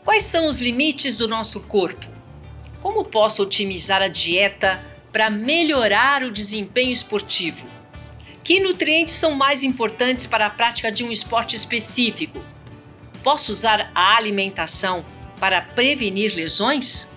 Quais são os limites do nosso corpo? Como posso otimizar a dieta para melhorar o desempenho esportivo? Que nutrientes são mais importantes para a prática de um esporte específico? Posso usar a alimentação para prevenir lesões?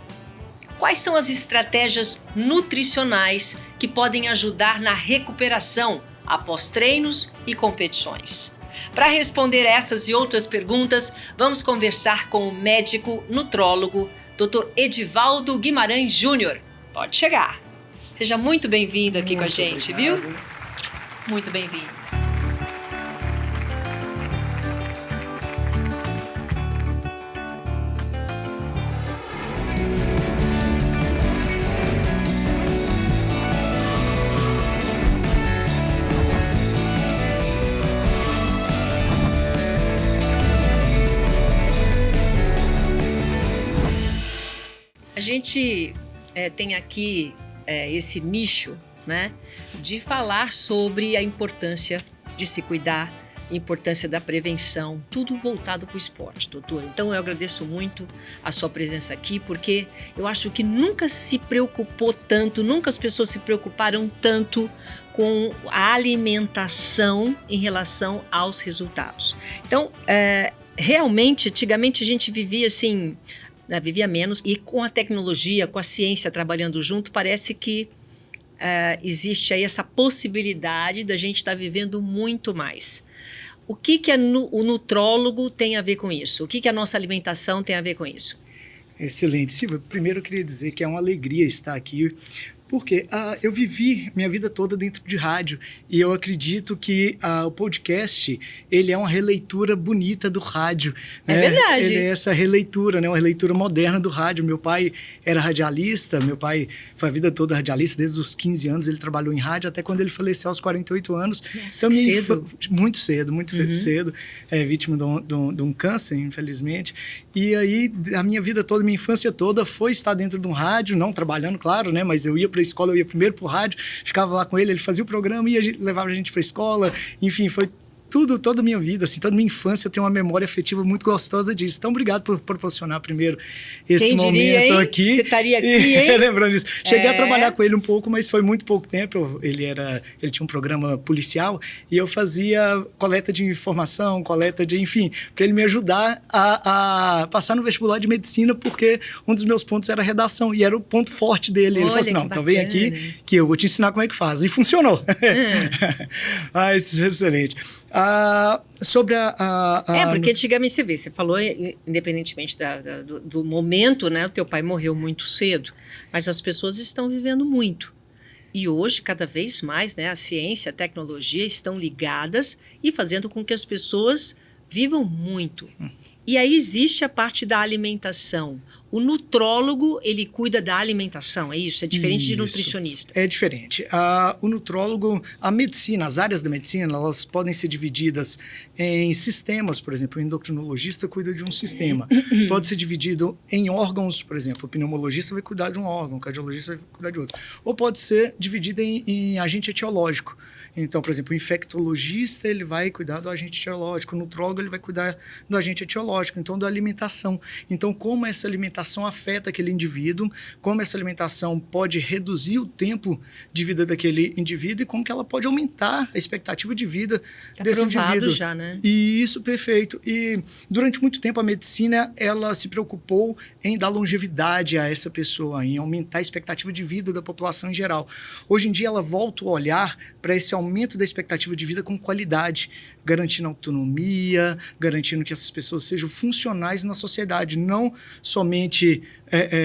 Quais são as estratégias nutricionais que podem ajudar na recuperação após treinos e competições? Para responder essas e outras perguntas, vamos conversar com o médico nutrólogo Dr. Edivaldo Guimarães Júnior. Pode chegar. Seja muito bem-vindo aqui com a gente, obrigado. Viu? Muito bem-vindo. A gente tem aqui esse nicho, né, de falar sobre a importância de se cuidar, a importância da prevenção, tudo voltado para o esporte, doutor. Então eu agradeço muito a sua presença aqui, porque eu acho que nunca se preocupou tanto, nunca as pessoas se preocuparam tanto com a alimentação em relação aos resultados. Então, realmente, antigamente a gente vivia assim... vivia menos, e com a tecnologia, com a ciência trabalhando junto, parece que existe aí essa possibilidade da gente estar vivendo muito mais. O que o nutrólogo tem a ver com isso? O que a nossa alimentação tem a ver com isso? Excelente, Silvia. Primeiro eu queria dizer que é uma alegria estar aqui, porque eu vivi minha vida toda dentro de rádio e eu acredito que o podcast, ele é uma releitura bonita do rádio. É né? verdade. Ele é essa releitura, né? Uma releitura moderna do rádio. Meu pai era radialista, meu pai foi a vida toda radialista, desde os 15 anos ele trabalhou em rádio, até quando ele faleceu aos 48 anos. Nossa, que cedo. Muito cedo, cedo. Vítima de um câncer, infelizmente. E aí, a minha vida toda, minha infância toda foi estar dentro de um rádio, não trabalhando, claro, né? Mas eu ia para a escola, eu ia primeiro para o rádio, ficava lá com ele fazia o programa, levava a gente para a escola, enfim, foi toda a minha vida, assim, toda a minha infância, eu tenho uma memória afetiva muito gostosa disso. Então, obrigado por proporcionar primeiro esse Quem diria, momento hein? aqui. Você estaria aqui, hein? Lembrando isso. Cheguei a trabalhar com ele um pouco, mas foi muito pouco tempo. Ele tinha um programa policial e eu fazia coleta de informação, enfim, para ele me ajudar a passar no vestibular de medicina, porque um dos meus pontos era a redação e era o ponto forte dele. Ele falou assim, não, então vem aqui que eu vou te ensinar como é que faz. E funcionou. Mas, excelente. Sobre porque antigamente você falou, independentemente do momento, né? O teu pai morreu muito cedo, mas as pessoas estão vivendo muito. E hoje, cada vez mais, né, a ciência, a tecnologia estão ligadas e fazendo com que as pessoas vivam muito. E aí existe a parte da alimentação. O nutrólogo, ele cuida da alimentação, é isso? É diferente de nutricionista? É diferente. O nutrólogo, a medicina, as áreas da medicina, elas podem ser divididas em sistemas, por exemplo, o endocrinologista cuida de um sistema. Pode ser dividido em órgãos, por exemplo, o pneumologista vai cuidar de um órgão, o cardiologista vai cuidar de outro. Ou pode ser dividido em agente etiológico. Então, por exemplo, o infectologista, ele vai cuidar do agente etiológico, o nutrólogo, ele vai cuidar do agente etiológico, então da alimentação. Então, como essa alimentação afeta aquele indivíduo, como essa alimentação pode reduzir o tempo de vida daquele indivíduo e como que ela pode aumentar a expectativa de vida desse indivíduo. Já, né? E isso, perfeito. E durante muito tempo a medicina, ela se preocupou em dar longevidade a essa pessoa, em aumentar a expectativa de vida da população em geral. Hoje em dia ela volta a olhar para esse aumento da expectativa de vida com qualidade, garantindo autonomia, garantindo que essas pessoas sejam funcionais na sociedade, não somente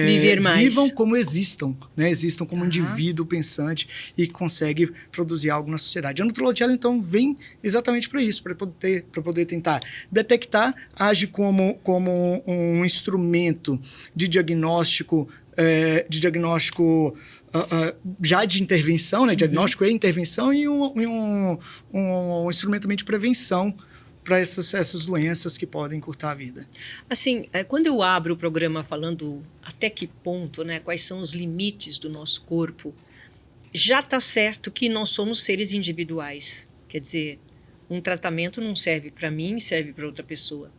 viver mais. Vivam como existam, né? Existam como indivíduo pensante e que consegue produzir algo na sociedade. A nutrologia, então, vem exatamente para isso, para poder tentar detectar, age como um instrumento de diagnóstico, já de intervenção, né? Diagnóstico e intervenção e um instrumento também de prevenção para essas doenças que podem encurtar a vida. Assim, quando eu abro o programa falando até que ponto, né, quais são os limites do nosso corpo, já está certo que nós somos seres individuais. Quer dizer, um tratamento não serve para mim, serve para outra pessoa.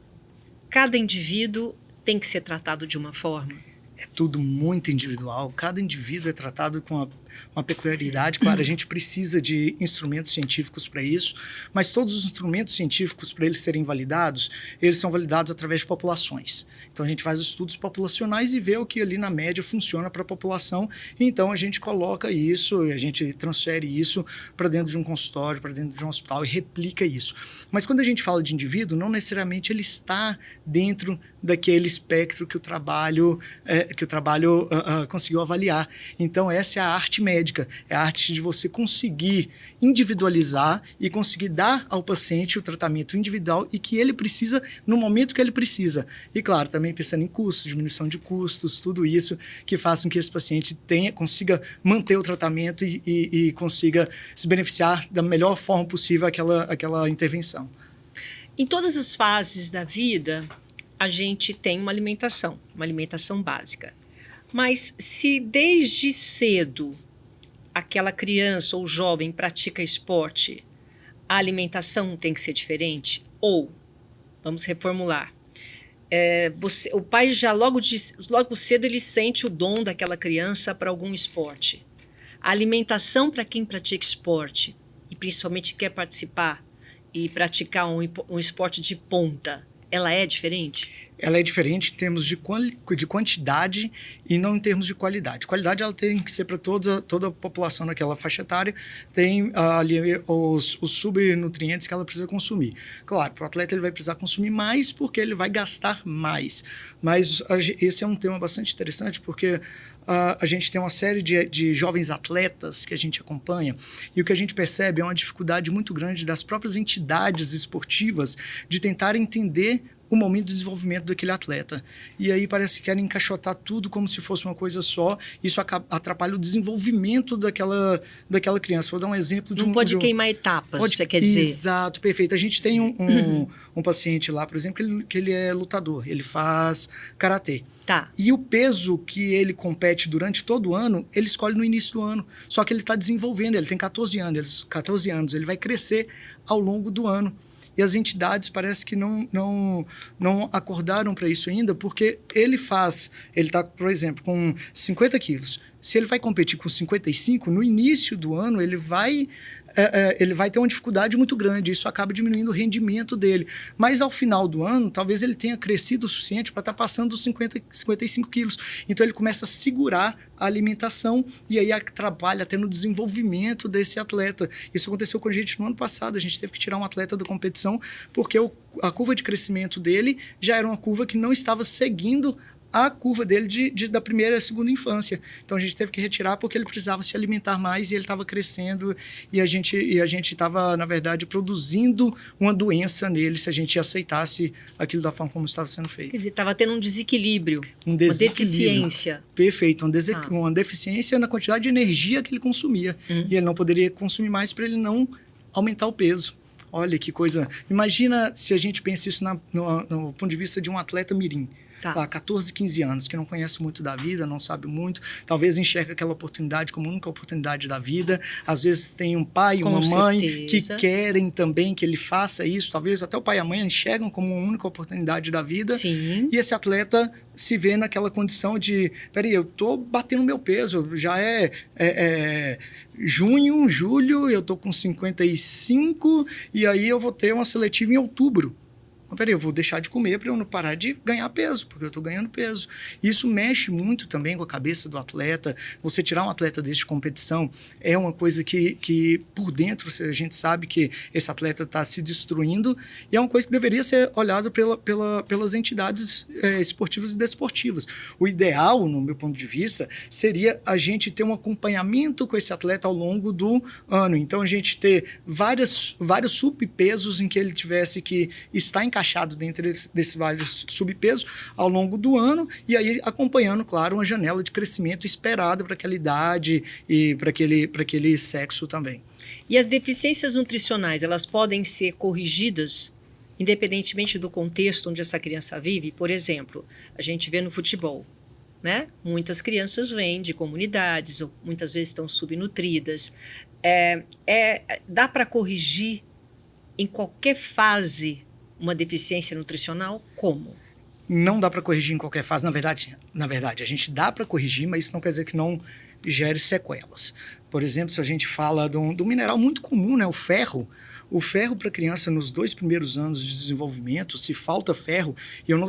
Cada indivíduo tem que ser tratado de uma forma? É tudo muito individual, cada indivíduo é tratado com uma peculiaridade. Claro, a gente precisa de instrumentos científicos para isso, mas todos os instrumentos científicos, para eles serem validados, eles são validados através de populações. Então a gente faz estudos populacionais e vê o que ali na média funciona para a população, e então a gente coloca isso, a gente transfere isso para dentro de um consultório, para dentro de um hospital e replica isso. Mas quando a gente fala de indivíduo, não necessariamente ele está dentro daquele espectro que o trabalho conseguiu avaliar. Então essa é a arte médica, é a arte de você conseguir individualizar e conseguir dar ao paciente o tratamento individual e que ele precisa no momento que ele precisa. E claro, também pensando em custos, diminuição de custos, tudo isso que faz com que esse paciente consiga manter o tratamento e consiga se beneficiar da melhor forma possível aquela intervenção. Em todas as fases da vida, a gente tem uma alimentação básica. Mas se desde cedo aquela criança ou jovem pratica esporte, a alimentação tem que ser diferente? Ou, vamos reformular, o pai já logo cedo ele sente o dom daquela criança para algum esporte. A alimentação para quem pratica esporte, e principalmente quer participar e praticar um esporte de ponta, ela é diferente? Ela é diferente em termos de quantidade e não em termos de qualidade. Qualidade ela tem que ser para toda a população naquela faixa etária, tem ali os subnutrientes que ela precisa consumir. Claro, para o atleta ele vai precisar consumir mais porque ele vai gastar mais. Mas esse é um tema bastante interessante porque a gente tem uma série de jovens atletas que a gente acompanha e o que a gente percebe é uma dificuldade muito grande das próprias entidades esportivas de tentar entender o momento de desenvolvimento daquele atleta. E aí parece que querem encaixotar tudo como se fosse uma coisa só. Isso atrapalha o desenvolvimento daquela criança. Vou dar um exemplo de Não pode queimar etapas, você quer dizer? Exato, perfeito. A gente tem um paciente lá, por exemplo, que ele é lutador, ele faz karatê. Tá. E o peso que ele compete durante todo o ano, ele escolhe no início do ano. Só que ele está desenvolvendo, ele tem 14 anos, ele vai crescer ao longo do ano. E as entidades parece que não acordaram para isso ainda, porque ele está, por exemplo, com 50 quilos. Se ele vai competir com 55, no início do ano ele vai ter uma dificuldade muito grande, isso acaba diminuindo o rendimento dele. Mas ao final do ano, talvez ele tenha crescido o suficiente para estar passando dos 55 quilos. Então ele começa a segurar a alimentação e aí atrapalha até no desenvolvimento desse atleta. Isso aconteceu com a gente no ano passado, a gente teve que tirar um atleta da competição porque a curva de crescimento dele já era uma curva que não estava seguindo a curva dele da primeira e segunda infância. Então a gente teve que retirar porque ele precisava se alimentar mais e ele estava crescendo e a gente estava, na verdade, produzindo uma doença nele se a gente aceitasse aquilo da forma como estava sendo feito. Quer dizer, estava tendo um desequilíbrio, uma deficiência. Perfeito, uma deficiência na quantidade de energia que ele consumia. E ele não poderia consumir mais para ele não aumentar o peso. Olha que coisa. Imagina se a gente pensa isso no ponto de vista de um atleta mirim. Tá. Lá, 14, 15 anos, que não conhece muito da vida, não sabe muito, talvez enxerga aquela oportunidade como a única oportunidade da vida. Às vezes tem um pai e uma mãe que querem também que ele faça isso, talvez até o pai e a mãe enxergam como uma única oportunidade da vida. Sim. E esse atleta se vê naquela condição de, peraí, eu tô batendo meu peso, já é junho, julho, eu tô com 55 e aí eu vou ter uma seletiva em outubro. Peraí, eu vou deixar de comer para eu não parar de ganhar peso, porque eu estou ganhando peso. Isso mexe muito também com a cabeça do atleta. Você tirar um atleta desse de competição é uma coisa que por dentro a gente sabe que esse atleta está se destruindo e é uma coisa que deveria ser olhada pelas entidades esportivas e desportivas. O ideal, no meu ponto de vista, seria a gente ter um acompanhamento com esse atleta ao longo do ano. Então, a gente ter vários subpesos em que ele tivesse que estar encaixado dentro desses vários subpesos ao longo do ano e aí acompanhando, claro, uma janela de crescimento esperada para aquela idade e para aquele sexo também. E as deficiências nutricionais, elas podem ser corrigidas independentemente do contexto onde essa criança vive? Por exemplo, a gente vê no futebol, né? Muitas crianças vêm de comunidades, ou muitas vezes estão subnutridas. Dá para corrigir em qualquer fase uma deficiência nutricional? Como? não dá para corrigir em qualquer fase. Na verdade, a gente dá para corrigir, mas isso não quer dizer que não gere sequelas. Por exemplo, se a gente fala de um mineral muito comum, né, o ferro. O ferro para a criança nos 2 primeiros anos de desenvolvimento, se falta ferro, e eu não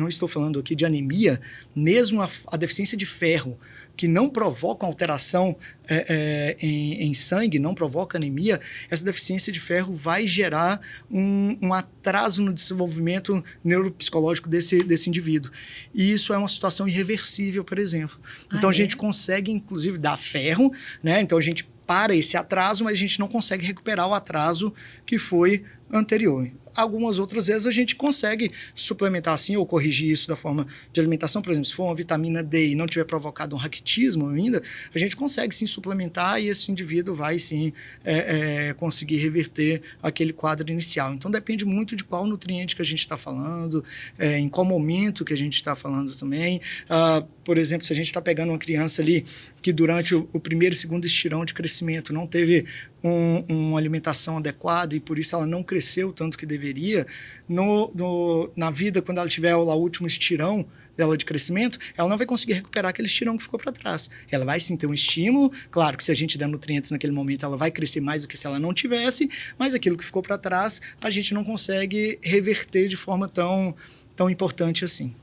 estou falando aqui de anemia, mesmo a deficiência de ferro, que não provoca alteração em sangue, não provoca anemia, essa deficiência de ferro vai gerar um atraso no desenvolvimento neuropsicológico desse indivíduo. E isso é uma situação irreversível, por exemplo. Então, a gente consegue, inclusive, dar ferro, né? Então, a gente para esse atraso, mas a gente não consegue recuperar o atraso que foi anterior. Algumas outras vezes a gente consegue suplementar assim ou corrigir isso da forma de alimentação. Por exemplo, se for uma vitamina D e não tiver provocado um raquitismo ainda, a gente consegue sim suplementar e esse indivíduo vai sim conseguir reverter aquele quadro inicial. Então depende muito de qual nutriente que a gente está falando, em qual momento que a gente está falando também. Por exemplo, se a gente está pegando uma criança ali que durante o primeiro e segundo estirão de crescimento não teve uma alimentação adequada e por isso ela não cresceu tanto que deveria, na vida, quando ela tiver o último estirão dela de crescimento, ela não vai conseguir recuperar aquele estirão que ficou para trás. Ela vai sim ter um estímulo, claro que se a gente der nutrientes naquele momento, ela vai crescer mais do que se ela não tivesse, mas aquilo que ficou para trás, a gente não consegue reverter de forma tão importante assim.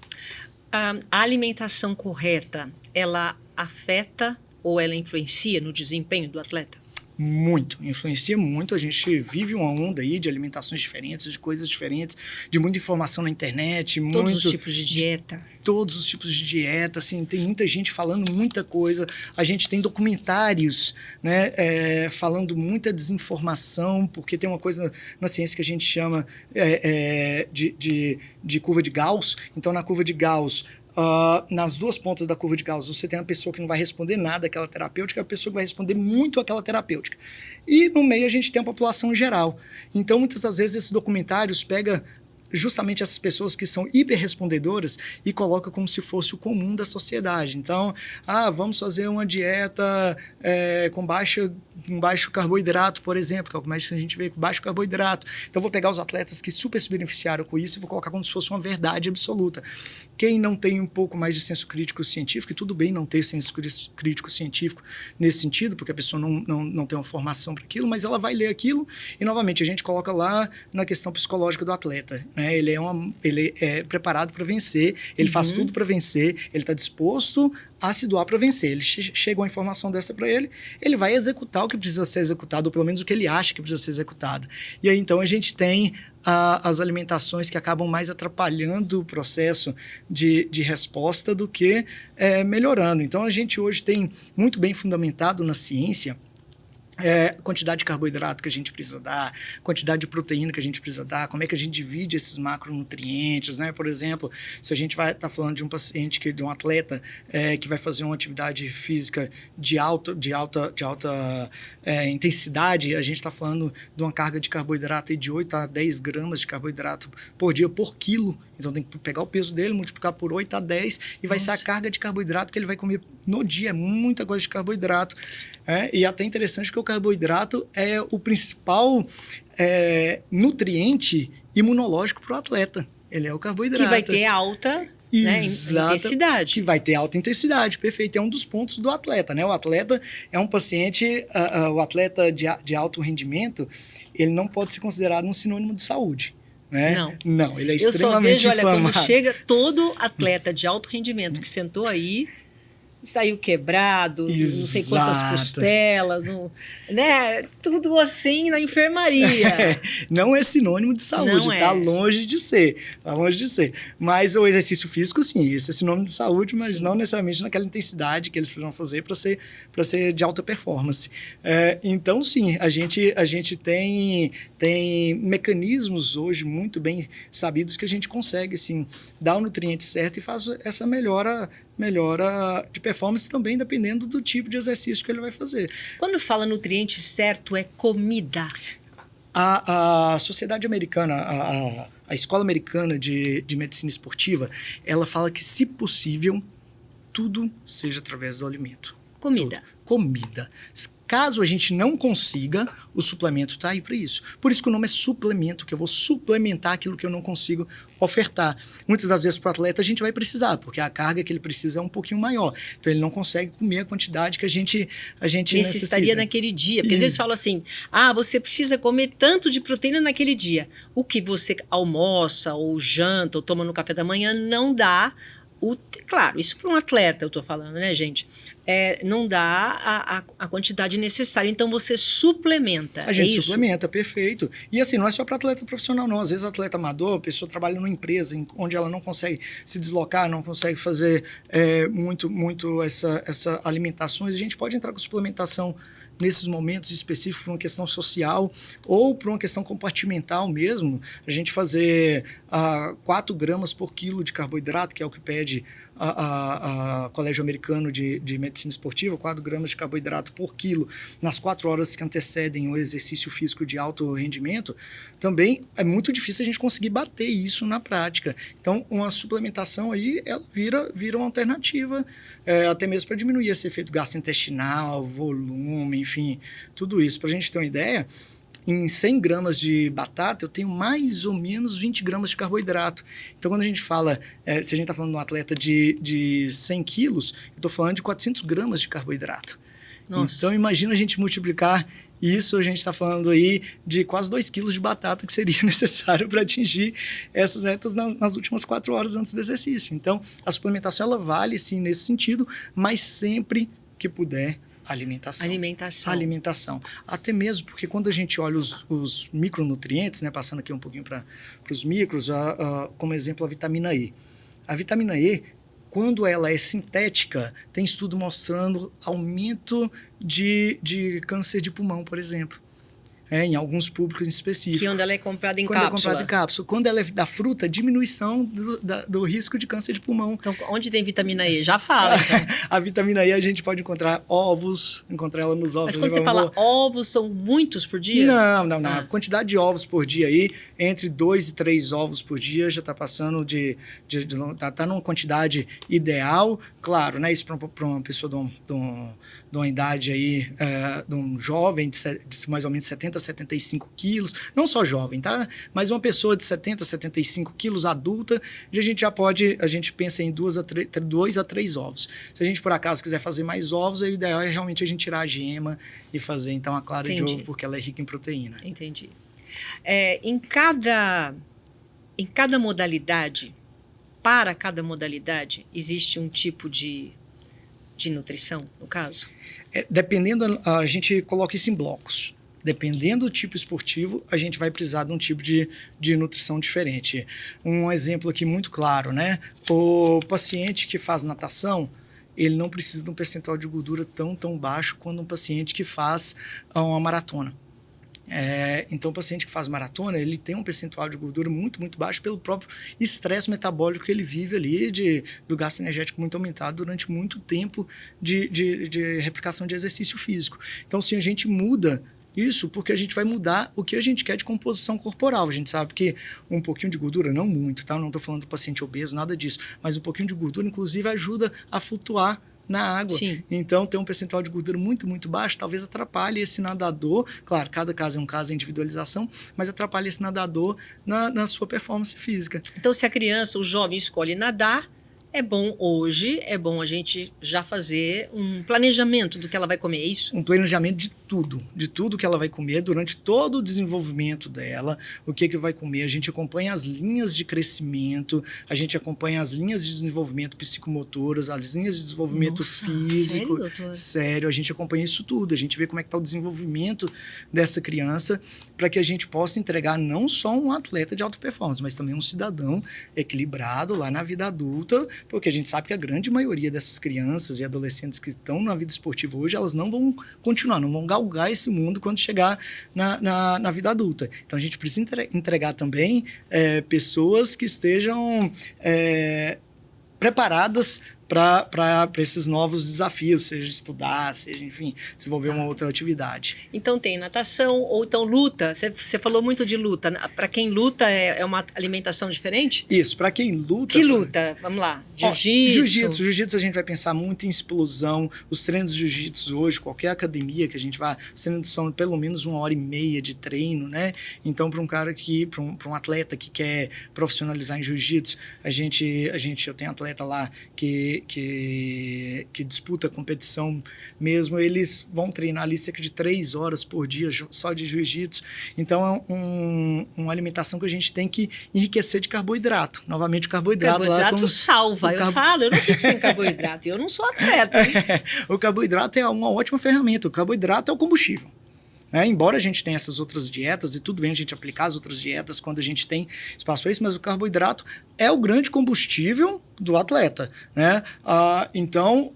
A alimentação correta, ela afeta ou ela influencia no desempenho do atleta? Muito, influencia muito. A gente vive uma onda aí de alimentações diferentes, de coisas diferentes, de muita informação na internet. Todos os tipos de dieta. Todos os tipos de dieta, assim, tem muita gente falando muita coisa. A gente tem documentários, né, falando muita desinformação, porque tem uma coisa na ciência que a gente chama de curva de Gauss. Então, na curva de Gauss, nas duas pontas da curva de Gauss, você tem uma pessoa que não vai responder nada àquela terapêutica e a pessoa que vai responder muito àquela terapêutica. E no meio a gente tem a população geral. Então, muitas das vezes, esses documentários pegam justamente essas pessoas que são hiperrespondedoras e coloca como se fosse o comum da sociedade. Então, vamos fazer uma dieta com baixo carboidrato, por exemplo, que é o que mais a gente vê, com baixo carboidrato. Então, vou pegar os atletas que super se beneficiaram com isso e vou colocar como se fosse uma verdade absoluta. Quem não tem um pouco mais de senso crítico científico, e tudo bem não ter senso crítico científico nesse sentido, porque a pessoa não tem uma formação para aquilo, mas ela vai ler aquilo e, novamente, a gente coloca lá na questão psicológica do atleta, né? Ele é preparado para vencer, ele faz tudo para vencer, ele está disposto a se doar para vencer. Ele chega uma informação dessa para ele, ele vai executar o que precisa ser executado, ou pelo menos o que ele acha que precisa ser executado. E aí, então, a gente tem as alimentações que acabam mais atrapalhando o processo de resposta do que melhorando. Então, a gente hoje tem muito bem fundamentado na ciência quantidade de carboidrato que a gente precisa dar, quantidade de proteína que a gente precisa dar, como é que a gente divide esses macronutrientes, né? Por exemplo, se a gente vai estar falando de um paciente, de um atleta que vai fazer uma atividade física de alta intensidade, a gente está falando de uma carga de carboidrato de 8 a 10 gramas de carboidrato por dia, por quilo. Então tem que pegar o peso dele, multiplicar por 8 a 10 e vai ser a carga de carboidrato que ele vai comer no dia. É muita coisa de carboidrato. E até interessante que o carboidrato é o principal nutriente imunológico para o atleta. Ele é o carboidrato. Que vai ter alta intensidade. Que vai ter alta intensidade, perfeito. É um dos pontos do atleta, né? O atleta é um paciente, o atleta de alto rendimento, ele não pode ser considerado um sinônimo de saúde. Né? Não, ele é extremamente inflamado. Olha, quando chega todo atleta de alto rendimento que sentou aí, saiu quebrado, não sei quantas costelas, né? Tudo assim na enfermaria. Não é sinônimo de saúde, está longe de ser. Está longe de ser. Mas o exercício físico, sim, esse é sinônimo de saúde, mas não necessariamente naquela intensidade que eles precisam fazer para ser de alta performance. Então, sim, a gente tem mecanismos hoje muito bem sabidos que a gente consegue, sim, dar o nutriente certo e faz essa melhora de performance também, dependendo do tipo de exercício que ele vai fazer. Quando fala nutriente certo, é comida? A sociedade americana, a escola americana de medicina esportiva, ela fala que, se possível, tudo seja através do alimento. Comida. comida. Caso a gente não consiga, o suplemento está aí para isso. Por isso que o nome é suplemento, que eu vou suplementar aquilo que eu não consigo ofertar. Muitas das vezes para o atleta a gente vai precisar, porque a carga que ele precisa é um pouquinho maior. Então ele não consegue comer a quantidade que a gente necessitaria naquele dia. Porque às vezes falam assim, você precisa comer tanto de proteína naquele dia. O que você almoça, ou janta, ou toma no café da manhã, não dá. Claro, isso para um atleta eu estou falando, né, gente? Não dá a quantidade necessária, então você suplementa. A gente suplementa, perfeito. E assim, não é só para atleta profissional, não. Às vezes, atleta amador, a pessoa trabalha numa empresa onde ela não consegue se deslocar, não consegue fazer muito essa alimentações. A gente pode entrar com suplementação nesses momentos específicos, por uma questão social ou por uma questão compartimental mesmo. A gente fazer 4 gramas por quilo de carboidrato, que é o que pede a Colégio Americano de Medicina Esportiva, 4 gramas de carboidrato por quilo nas 4 horas que antecedem o exercício físico de alto rendimento, também é muito difícil a gente conseguir bater isso na prática. Então, uma suplementação aí, ela vira uma alternativa, até mesmo para diminuir esse efeito gastrointestinal, volume, enfim, tudo isso. Para a gente ter uma ideia, em 100 gramas de batata, eu tenho mais ou menos 20 gramas de carboidrato. Então, quando a gente fala, se a gente está falando de um atleta de 100 quilos, eu estou falando de 400 gramas de carboidrato. Nossa. Então, imagina a gente multiplicar isso, a gente está falando aí de quase 2 quilos de batata que seria necessário para atingir essas metas nas últimas 4 horas antes do exercício. Então, a suplementação, ela vale sim nesse sentido, mas sempre que puder, alimentação. Até mesmo porque quando a gente olha os micronutrientes, né, passando aqui um pouquinho para os micros, como exemplo a vitamina E. A vitamina E, quando ela é sintética, tem estudo mostrando aumento de câncer de pulmão, por exemplo. Em alguns públicos específicos. Que onde ela é comprada em cápsula. Quando é comprada em cápsula. Quando ela é da fruta, diminuição do risco de câncer de pulmão. Então, onde tem vitamina E? Já fala. Então. A vitamina E a gente pode encontrar encontrar ela nos ovos. Mas quando você fala ovos, são muitos por dia? Não. A quantidade de ovos por dia aí, entre 2 e 3 ovos por dia, já está passando tá numa quantidade ideal. Claro, né? Isso para uma pessoa de uma idade aí, de um jovem de mais ou menos 70 75 quilos, não só jovem, tá? Mas uma pessoa de 70, 75 quilos, adulta, a gente pensa em 2 a 3 ovos. Se a gente, por acaso, quiser fazer mais ovos, o ideal é realmente a gente tirar a gema e fazer, então, a clara de ovo, porque ela é rica em proteína. Entendi. Em cada modalidade, para cada modalidade, existe um tipo de nutrição, no caso? Dependendo, a gente coloca isso em blocos. Dependendo do tipo esportivo, a gente vai precisar de um tipo de nutrição diferente. Um exemplo aqui muito claro, né? O paciente que faz natação, ele não precisa de um percentual de gordura tão baixo quanto um paciente que faz uma maratona. Então, o paciente que faz maratona, ele tem um percentual de gordura muito baixo pelo próprio estresse metabólico que ele vive ali, do gasto energético muito aumentado durante muito tempo de replicação de exercício físico. Então, se a gente muda isso, porque a gente vai mudar o que a gente quer de composição corporal. A gente sabe que um pouquinho de gordura, não muito, tá? Não estou falando do paciente obeso, nada disso, mas um pouquinho de gordura, inclusive, ajuda a flutuar na água. Sim. Então, ter um percentual de gordura muito baixo talvez atrapalhe esse nadador. Claro, cada caso é um caso, é individualização, mas atrapalhe esse nadador na sua performance física. Então, se a criança, o jovem, escolhe nadar, é bom a gente já fazer um planejamento do que ela vai comer, é isso? Um planejamento de tudo que ela vai comer durante todo o desenvolvimento dela, o que vai comer. A gente acompanha as linhas de crescimento, a gente acompanha as linhas de desenvolvimento psicomotoras, as linhas de desenvolvimento físico. Sério, doutor? Sério, a gente acompanha isso tudo, a gente vê como é que está o desenvolvimento dessa criança, para que a gente possa entregar não só um atleta de alta performance, mas também um cidadão equilibrado lá na vida adulta, porque a gente sabe que a grande maioria dessas crianças e adolescentes que estão na vida esportiva hoje, elas não vão continuar, não vão galgar esse mundo quando chegar na vida adulta. Então, a gente precisa entregar também pessoas que estejam preparadas para esses novos desafios, seja estudar, seja, enfim, desenvolver uma outra atividade. Então tem natação ou então luta. Você falou muito de luta. Para quem luta é uma alimentação diferente? Isso, para quem luta... Que luta? Vamos lá. Jiu-jitsu. Jiu-jitsu a gente vai pensar muito em explosão. Os treinos de jiu-jitsu hoje, qualquer academia que a gente vá, os treinos são pelo menos 1h30 de treino, né? Então, para um cara para um atleta que quer profissionalizar em jiu-jitsu, eu tenho atleta lá que disputa competição mesmo, eles vão treinar ali cerca de 3 horas por dia só de jiu-jitsu. Então é uma alimentação que a gente tem que enriquecer de carboidrato. Novamente o carboidrato lá salva. Eu não fico sem carboidrato, eu não sou atleta. O carboidrato é uma ótima ferramenta, o carboidrato é o combustível. Embora a gente tenha essas outras dietas, e tudo bem a gente aplicar as outras dietas quando a gente tem espaço para isso, mas o carboidrato é o grande combustível do atleta, né? Então,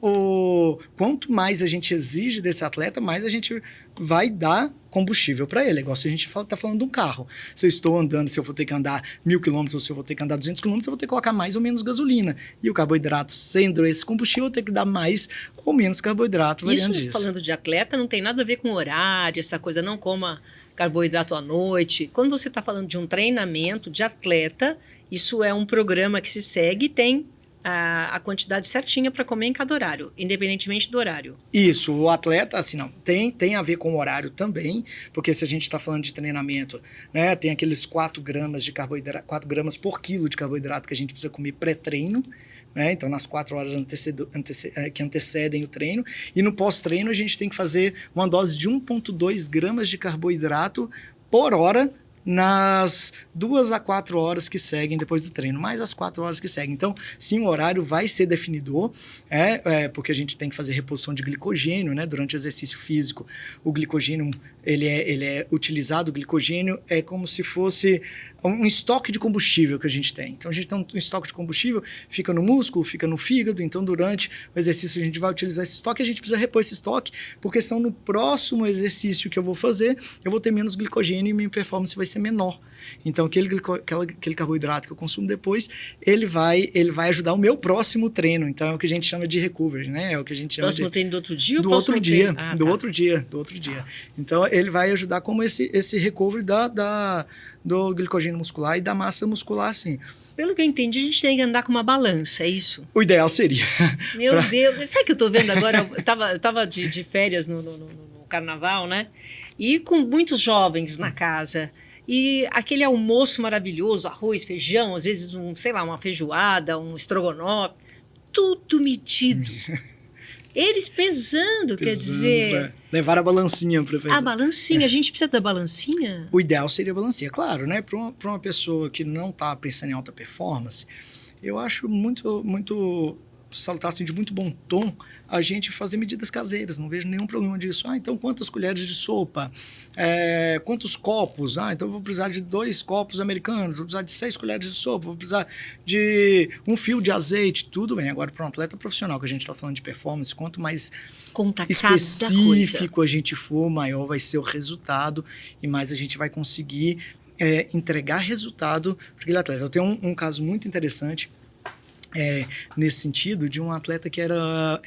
quanto mais a gente exige desse atleta, mais a gente vai dar combustível para ele. É igual se a gente está falando de um carro. Se eu estou andando, se eu vou ter que andar 1.000 km ou se eu vou ter que andar 200 km, eu vou ter que colocar mais ou menos gasolina. E o carboidrato, sendo esse combustível, eu vou ter que dar mais ou menos carboidrato variando disso. Falando de atleta, não tem nada a ver com horário, essa coisa, não coma carboidrato à noite. Quando você está falando de um treinamento de atleta, isso é um programa que se segue e tem a quantidade certinha para comer em cada horário, independentemente do horário. Isso, o atleta, assim, não, tem a ver com o horário também, porque se a gente está falando de treinamento, né, tem aqueles 4 gramas de carboidrato, 4 gramas por quilo de carboidrato que a gente precisa comer pré-treino, né, então nas 4 horas que antecedem o treino, e no pós-treino a gente tem que fazer uma dose de 1,2 gramas de carboidrato por hora, nas 2 a 4 horas que seguem depois do treino, mais as 4 horas que seguem. Então, sim, o horário vai ser definidor, porque a gente tem que fazer reposição de glicogênio, né? Durante o exercício físico, o glicogênio, ele é utilizado, o glicogênio é como se fosse um estoque de combustível que a gente tem. Então, a gente tem um estoque de combustível, fica no músculo, fica no fígado, então durante o exercício a gente vai utilizar esse estoque, a gente precisa repor esse estoque, porque senão no próximo exercício que eu vou fazer, eu vou ter menos glicogênio e minha performance vai ser menor. Então, aquele carboidrato que eu consumo depois, ele vai ajudar o meu próximo treino. Então, é o que a gente chama de recovery, né? É o que a gente chama próximo treino do outro dia? Do outro dia, do outro dia. Então, ele vai ajudar como esse recovery do glicogênio muscular e da massa muscular, assim. Pelo que eu entendi, a gente tem que andar com uma balança, é isso? O ideal seria. Meu Deus, sabe o que eu estou vendo agora? Eu tava de férias no carnaval, né? E com muitos jovens na casa. E aquele almoço maravilhoso, arroz, feijão, às vezes uma feijoada, um estrogonofe, tudo metido. Eles pesando, quer dizer... Levar a balancinha para fazer. A balancinha, a gente precisa da balancinha? O ideal seria a balancinha, claro, né? Para uma pessoa que não está pensando em alta performance, eu acho muito salutar, assim, de muito bom tom a gente fazer medidas caseiras, não vejo nenhum problema disso. Então quantas colheres de sopa? Quantos copos? Então eu vou precisar de 2 copos americanos, vou precisar de 6 colheres de sopa, vou precisar de um fio de azeite, tudo bem. Agora, para um atleta profissional, que a gente está falando de performance, quanto mais específico a gente for, maior vai ser o resultado e mais a gente vai conseguir entregar resultado para aquele atleta. Eu tenho um caso muito interessante nesse sentido, de um atleta que ela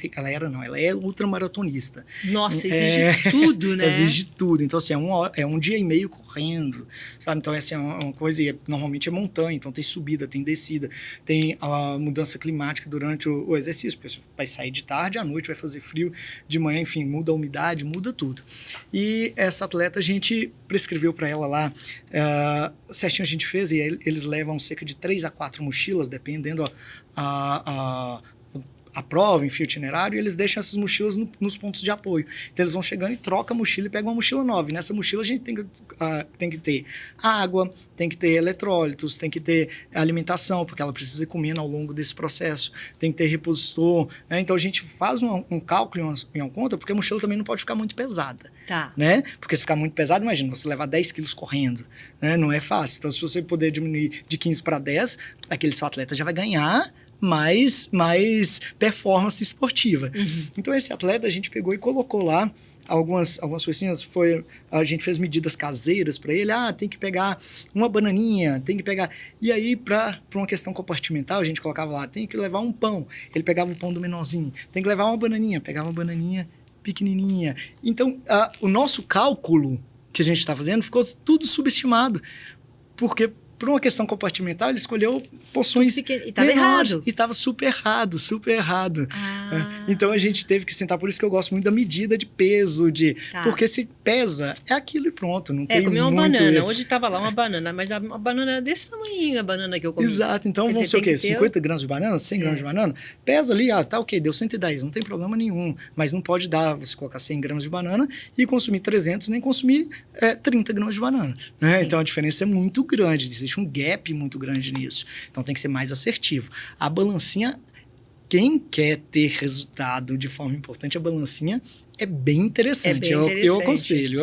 é ultramaratonista. Nossa, exige tudo, né? Exige tudo. Então, assim, é um dia e meio correndo, sabe? Então, assim, é uma coisa, normalmente é montanha, então tem subida, tem descida, tem a mudança climática durante o exercício. Vai sair de tarde, à noite vai fazer frio, de manhã, enfim, muda a umidade, muda tudo. E essa atleta, a gente prescreveu para ela lá, certinho a gente fez, e eles levam cerca de 3 a 4 mochilas, dependendo a prova, enfim, o itinerário, e eles deixam essas mochilas nos pontos de apoio. Então eles vão chegando e trocam a mochila e pegam uma mochila nova. E nessa mochila a gente tem que ter água, tem que ter eletrólitos, tem que ter alimentação, porque ela precisa ir comendo ao longo desse processo, tem que ter repositor, né? Então a gente faz um cálculo em uma conta, porque a mochila também não pode ficar muito pesada. Tá. Né? Porque se ficar muito pesado, imagina, você levar 10 quilos correndo, né? Não é fácil. Então se você puder diminuir de 15 para 10, aquele seu atleta já vai ganhar mais performance esportiva. Uhum. Então esse atleta a gente pegou e colocou lá algumas coisinhas, a gente fez medidas caseiras para ele. Tem que pegar uma bananinha, tem que pegar... E aí, para uma questão compartimental, a gente colocava lá, tem que levar um pão. Ele pegava o pão do menorzinho. Tem que levar uma bananinha, pegava uma bananinha pequenininha. Então, o nosso cálculo que a gente está fazendo ficou tudo subestimado, porque por uma questão compartimental ele escolheu porções e estava errado. E estava super errado. Então a gente teve que sentar, por isso que eu gosto muito da medida de peso, porque se pesa, é aquilo e pronto, não tem comer uma muito banana, erro. hoje estava lá uma banana, mas uma banana era desse tamanho, a banana que eu comi. Exato, então vão ser o quê? 50 gramas de banana, 100 gramas de banana? Pesa ali, tá ok, deu 110, não tem problema nenhum, mas não pode dar você colocar 100 gramas de banana e consumir 300, nem consumir 30 gramas de banana, né? Então a diferença é muito grande, existe um gap muito grande nisso, então tem que ser mais assertivo. A balancinha, quem quer ter resultado de forma importante, a balancinha é bem interessante. Eu aconselho.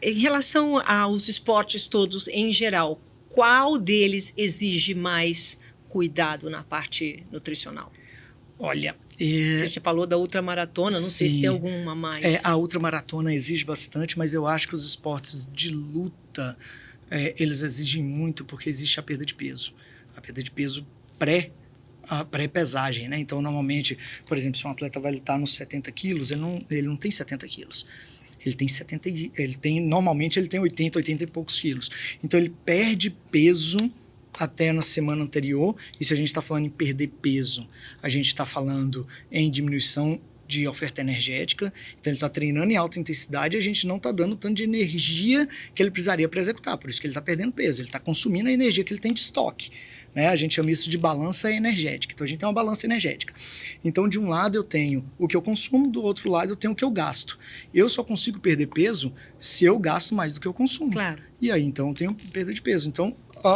Em relação aos esportes todos em geral, qual deles exige mais cuidado na parte nutricional? Olha... Você falou da ultramaratona, não sei se tem alguma a mais. A ultramaratona exige bastante, mas eu acho que os esportes de luta, eles exigem muito porque existe a perda de peso. A perda de peso a pré-pesagem, né? Então, normalmente, por exemplo, se um atleta vai lutar nos 70 quilos, ele não tem 70 quilos. Normalmente ele tem 80 e poucos quilos. Então, ele perde peso até na semana anterior. E se a gente está falando em perder peso, a gente está falando em diminuição de oferta energética. Então, ele está treinando em alta intensidade e a gente não está dando tanto de energia que ele precisaria para executar. Por isso que ele está perdendo peso. Ele está consumindo a energia que ele tem de estoque. Né? A gente chama isso de balança energética. Então, a gente tem uma balança energética. Então, de um lado, eu tenho o que eu consumo, do outro lado, eu tenho o que eu gasto. Eu só consigo perder peso se eu gasto mais do que eu consumo. Claro. E aí, então, eu tenho perda de peso. Então,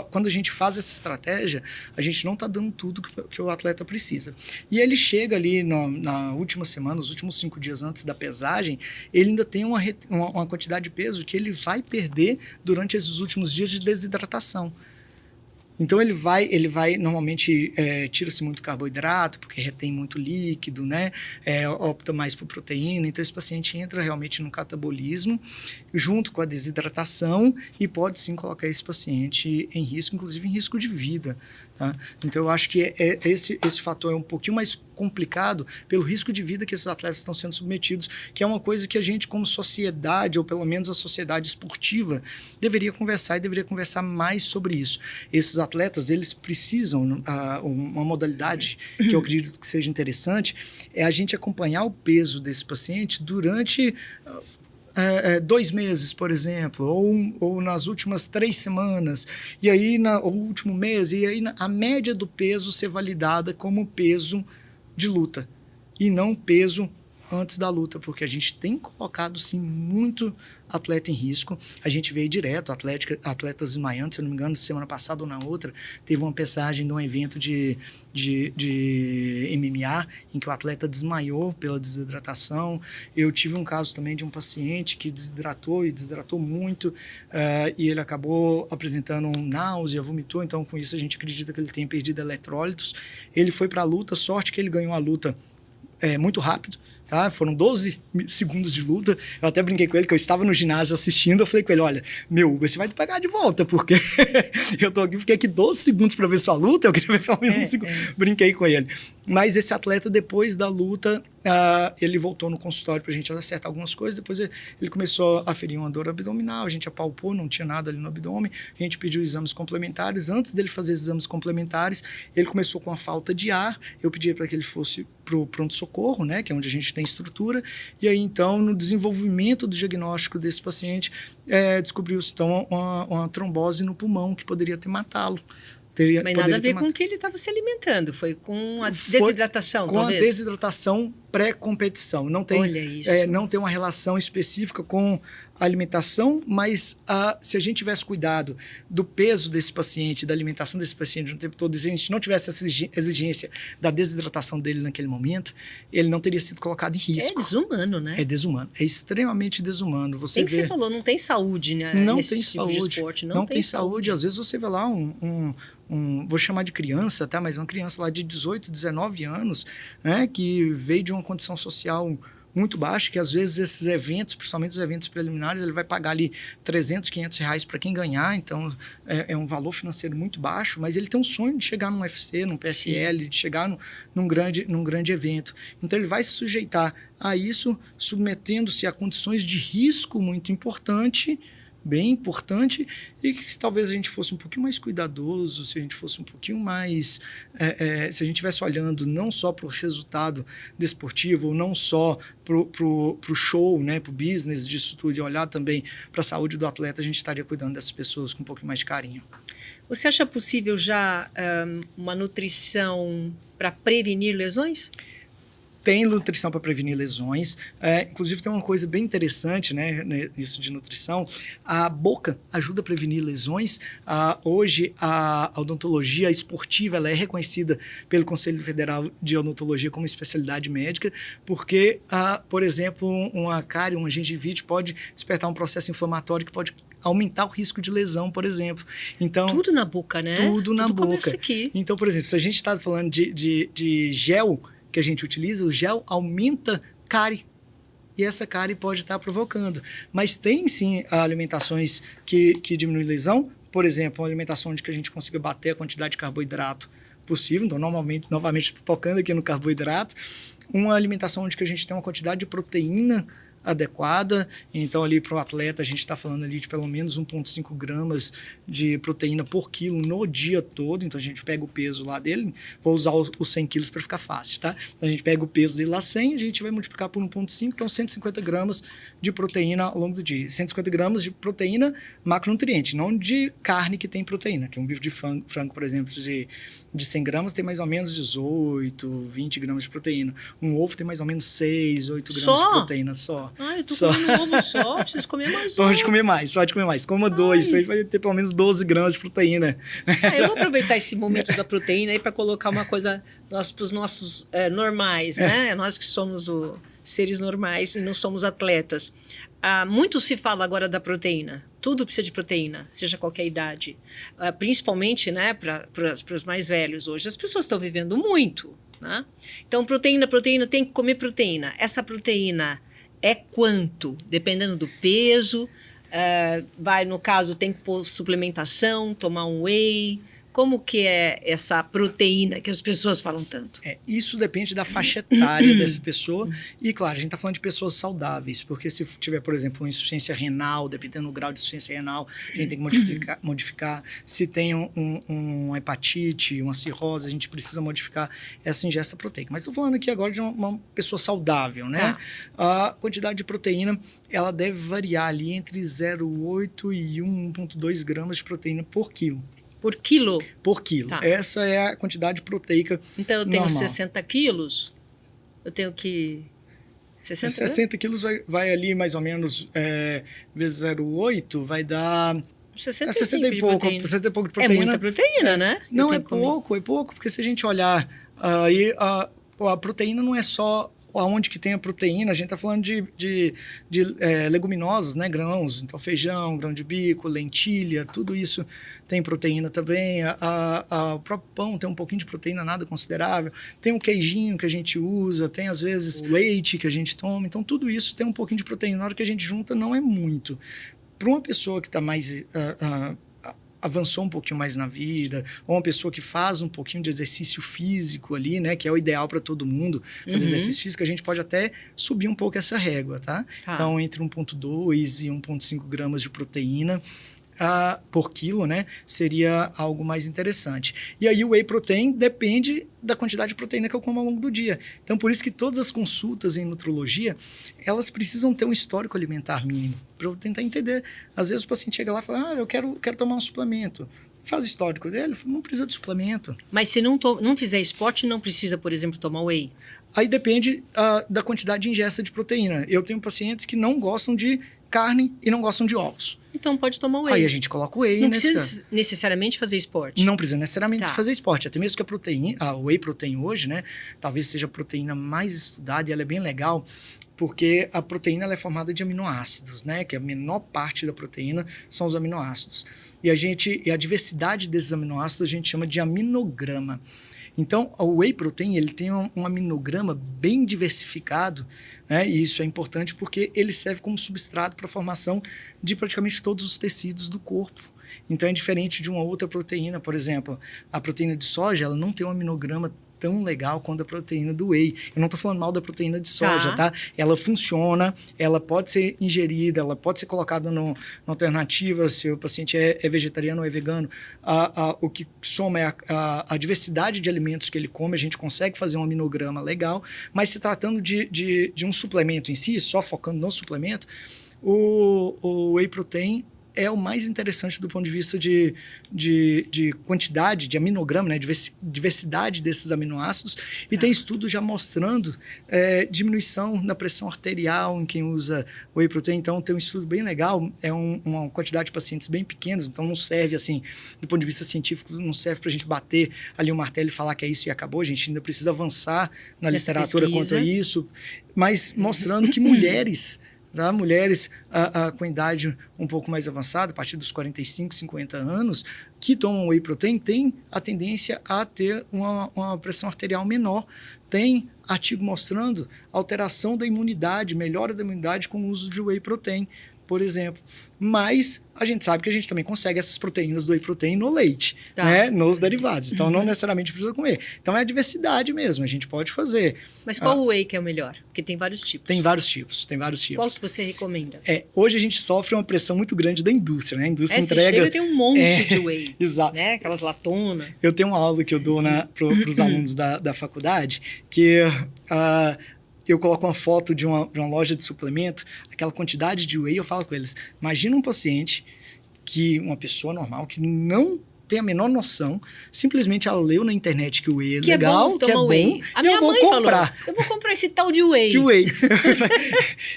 quando a gente faz essa estratégia, a gente não está dando tudo que o atleta precisa. E ele chega ali na última semana, os últimos 5 dias antes da pesagem, ele ainda tem uma quantidade de peso que ele vai perder durante esses últimos dias de desidratação. Então ele vai normalmente tira-se muito carboidrato, porque retém muito líquido, né? Opta mais por proteína. Então esse paciente entra realmente no catabolismo, junto com a desidratação, e pode sim colocar esse paciente em risco, inclusive em risco de vida. Tá? Então eu acho que esse fator é um pouquinho mais complicado pelo risco de vida que esses atletas estão sendo submetidos, que é uma coisa que a gente, como sociedade, ou pelo menos a sociedade esportiva, deveria conversar mais sobre isso. Esses atletas, eles precisam, uma modalidade que eu acredito que seja interessante, é a gente acompanhar o peso desse paciente durante 2 meses, por exemplo, ou nas últimas 3 semanas, e aí o último mês, e aí a média do peso ser validada como peso de luta, e não peso antes da luta, porque a gente tem colocado, sim, muito atleta em risco. A gente veio direto, atletas desmaiando, se eu não me engano, semana passada ou na outra, teve uma pesagem de um evento de MMA, em que o atleta desmaiou pela desidratação. Eu tive um caso também de um paciente que desidratou muito, e ele acabou apresentando náusea, vomitou, então com isso a gente acredita que ele tenha perdido eletrólitos. Ele foi para a luta, sorte que ele ganhou a luta muito rápido. Tá? Foram 12 segundos de luta. Eu até brinquei com ele, que eu estava no ginásio assistindo. Eu falei com ele, olha, você vai pagar de volta, porque eu fiquei aqui 12 segundos para ver sua luta, eu queria ver pelo menos um segundo. Brinquei com ele. Mas esse atleta, depois da luta, ele voltou no consultório para a gente acertar algumas coisas. Depois ele começou a ferir uma dor abdominal, a gente apalpou, não tinha nada ali no abdômen. A gente pediu exames complementares. Antes dele fazer exames complementares, ele começou com a falta de ar. Eu pedi para que ele fosse para o pronto-socorro, né, que é onde a gente tem estrutura. E aí, então, no desenvolvimento do diagnóstico desse paciente, descobriu-se, então, uma trombose no pulmão que poderia ter matá-lo. Mas nada a ver com o que ele estava se alimentando, foi com a desidratação, talvez? Com a desidratação pré-competição. Não tem, olha isso. Não tem uma relação específica com a alimentação, mas se a gente tivesse cuidado do peso desse paciente, da alimentação desse paciente o tempo todo, se a gente não tivesse essa exigência da desidratação dele naquele momento, ele não teria sido colocado em risco. É desumano, né? É desumano, é extremamente desumano. Você falou, não tem saúde, né? Não nesse tem tipo saúde. De esporte. Não tem saúde. Às vezes você vê lá vou chamar de criança, mas uma criança lá de 18, 19 anos, né, que veio de uma condição social muito baixa, que às vezes esses eventos, principalmente os eventos preliminares, ele vai pagar ali R$300, R$500 para quem ganhar, então é um valor financeiro muito baixo, mas ele tem um sonho de chegar num UFC, num PFL, Sim. de chegar num grande evento. Então ele vai se sujeitar a isso, submetendo-se a condições de risco muito importante, bem importante, e que se talvez a gente fosse um pouquinho mais cuidadoso, se a gente fosse um pouquinho mais... se a gente estivesse olhando não só para o resultado desportivo, ou não só para o show, né, para o business disso tudo, e olhar também para a saúde do atleta, a gente estaria cuidando dessas pessoas com um pouquinho mais de carinho. Você acha possível já uma nutrição para prevenir lesões? Tem nutrição para prevenir lesões. Inclusive, tem uma coisa bem interessante, né, nisso de nutrição. A boca ajuda a prevenir lesões. Hoje, a odontologia esportiva ela é reconhecida pelo Conselho Federal de Odontologia como especialidade médica, porque, por exemplo, uma cárie, uma gengivite pode despertar um processo inflamatório que pode aumentar o risco de lesão, por exemplo. Então, tudo na boca, né? Tudo na boca. Começa aqui. Então, por exemplo, se a gente está falando de gel que a gente utiliza, o gel aumenta cárie. E essa cárie pode estar provocando. Mas tem, sim, alimentações que diminuem lesão. Por exemplo, uma alimentação onde que a gente consiga bater a quantidade de carboidrato possível. Então, novamente, estou tocando aqui no carboidrato. Uma alimentação onde que a gente tem uma quantidade de proteína adequada. Então, ali para o atleta, a gente está falando ali de pelo menos 1,5 gramas de proteína por quilo no dia todo. Então, a gente pega o peso lá dele, vou usar os 100 quilos para ficar fácil, tá? Então, a gente pega o peso dele lá 100, a gente vai multiplicar por 1,5, então 150 gramas de proteína ao longo do dia. 150 gramas de proteína macronutriente, não de carne que tem proteína, que um bife de frango, por exemplo, de 100 gramas tem mais ou menos 18, 20 gramas de proteína. Um ovo tem mais ou menos 6, 8 gramas de proteína só. Eu tô comendo ovo só, preciso comer mais ovo. Pode comer mais. Coma 2, isso aí vai ter pelo menos 12 gramas de proteína. Eu vou aproveitar esse momento da proteína aí para colocar uma coisa para os nossos normais, né? Nós que somos seres normais e não somos atletas. Muito se fala agora da proteína. Tudo precisa de proteína, seja qualquer idade. Principalmente, né, para os mais velhos hoje. As pessoas estão vivendo muito, né? Então, proteína, tem que comer proteína. Essa proteína é quanto? Dependendo do peso. No caso, tem que pôr suplementação, tomar um whey. Como que é essa proteína que as pessoas falam tanto? Isso depende da faixa etária dessa pessoa. E, claro, a gente está falando de pessoas saudáveis, porque se tiver, por exemplo, uma insuficiência renal, dependendo do grau de insuficiência renal, a gente tem que modificar. Se tem uma hepatite, uma cirrose, a gente precisa modificar essa ingesta proteica. Mas estou falando aqui agora de uma pessoa saudável, né? A quantidade de proteína, ela deve variar ali entre 0,8 e 1,2 gramas de proteína por quilo. Por quilo? Por quilo. Tá. Essa é a quantidade proteica Então, eu tenho normal. 60 quilos, eu tenho que... 60 quilos vai ali mais ou menos, vezes 0,8, vai dar... 60 e pouco de proteína. É muita proteína, né? Não, é pouco, porque se a gente olhar, aí a proteína não é só aonde que tem a proteína, a gente está falando de leguminosas, né, grãos, então feijão, grão de bico, lentilha, tudo isso tem proteína também. O próprio pão tem um pouquinho de proteína, nada considerável. Tem o queijinho que a gente usa, tem às vezes o leite que a gente toma, então tudo isso tem um pouquinho de proteína. Na hora que a gente junta, não é muito. Para uma pessoa que está mais... avançou um pouquinho mais na vida, ou uma pessoa que faz um pouquinho de exercício físico ali, né, que é o ideal para todo mundo, fazer exercício físico, a gente pode até subir um pouco essa régua, tá? Então, entre 1,2 e 1,5 gramas de proteína por quilo, né, seria algo mais interessante. E aí o whey protein depende da quantidade de proteína que eu como ao longo do dia. Então, por isso que todas as consultas em nutrologia, elas precisam ter um histórico alimentar mínimo, para eu tentar entender. Às vezes o paciente chega lá e fala, eu quero tomar um suplemento. Faz o histórico dele, não precisa de suplemento. Mas se não fizer esporte, não precisa, por exemplo, tomar whey? Aí depende da quantidade de ingesta de proteína. Eu tenho pacientes que não gostam de carne e não gostam de ovos. Então pode tomar whey. Aí a gente coloca o whey. Não precisa necessariamente fazer esporte. Não precisa necessariamente fazer esporte. Até mesmo que a whey protein hoje, né, talvez seja a proteína mais estudada e ela é bem legal, porque a proteína ela é formada de aminoácidos, né, que a menor parte da proteína são os aminoácidos. E a diversidade desses aminoácidos a gente chama de aminograma. Então, o whey protein ele tem um aminograma bem diversificado, né? E isso é importante porque ele serve como substrato para a formação de praticamente todos os tecidos do corpo. Então, é diferente de uma outra proteína, por exemplo, a proteína de soja, ela não tem um aminograma tão legal quanto a proteína do whey. Eu não estou falando mal da proteína de soja, tá? Ela funciona, ela pode ser ingerida, ela pode ser colocada numa alternativa, se o paciente é vegetariano ou é vegano. O que soma é a diversidade de alimentos que ele come, a gente consegue fazer um aminograma legal, mas se tratando de um suplemento em si, só focando no suplemento, o whey protein é o mais interessante do ponto de vista de quantidade, de aminograma, né? Diversidade desses aminoácidos. E tem estudos já mostrando diminuição na pressão arterial em quem usa whey protein. Então, tem um estudo bem legal. É uma quantidade de pacientes bem pequenos. Então, não serve, assim, do ponto de vista científico, não serve para a gente bater ali o martelo e falar que é isso e acabou. A gente ainda precisa avançar na literatura quanto a isso. Mas mostrando que mulheres... Tá? Mulheres com idade um pouco mais avançada, a partir dos 45, 50 anos, que tomam whey protein, têm a tendência a ter uma pressão arterial menor. Tem artigo mostrando alteração da imunidade, melhora da imunidade com o uso de whey protein, por exemplo. Mas a gente sabe que a gente também consegue essas proteínas do whey protein no leite, né? Nos derivados. Então, não necessariamente precisa comer. Então, é a diversidade mesmo, a gente pode fazer. Mas qual whey que é o melhor? Porque tem vários tipos. Tem vários tipos. Qual que você recomenda? Hoje a gente sofre uma pressão muito grande da indústria, né? A indústria entrega... Chega, tem um monte de whey. Exato. Né? Aquelas latonas. Eu tenho uma aula que eu dou para os alunos da faculdade, que... eu coloco uma foto de uma loja de suplemento, aquela quantidade de whey, eu falo com eles, imagina um paciente, uma pessoa normal, que não tem a menor noção, simplesmente ela leu na internet que o whey é legal, que é bom, whey. A minha mãe falou, eu vou comprar esse tal de whey.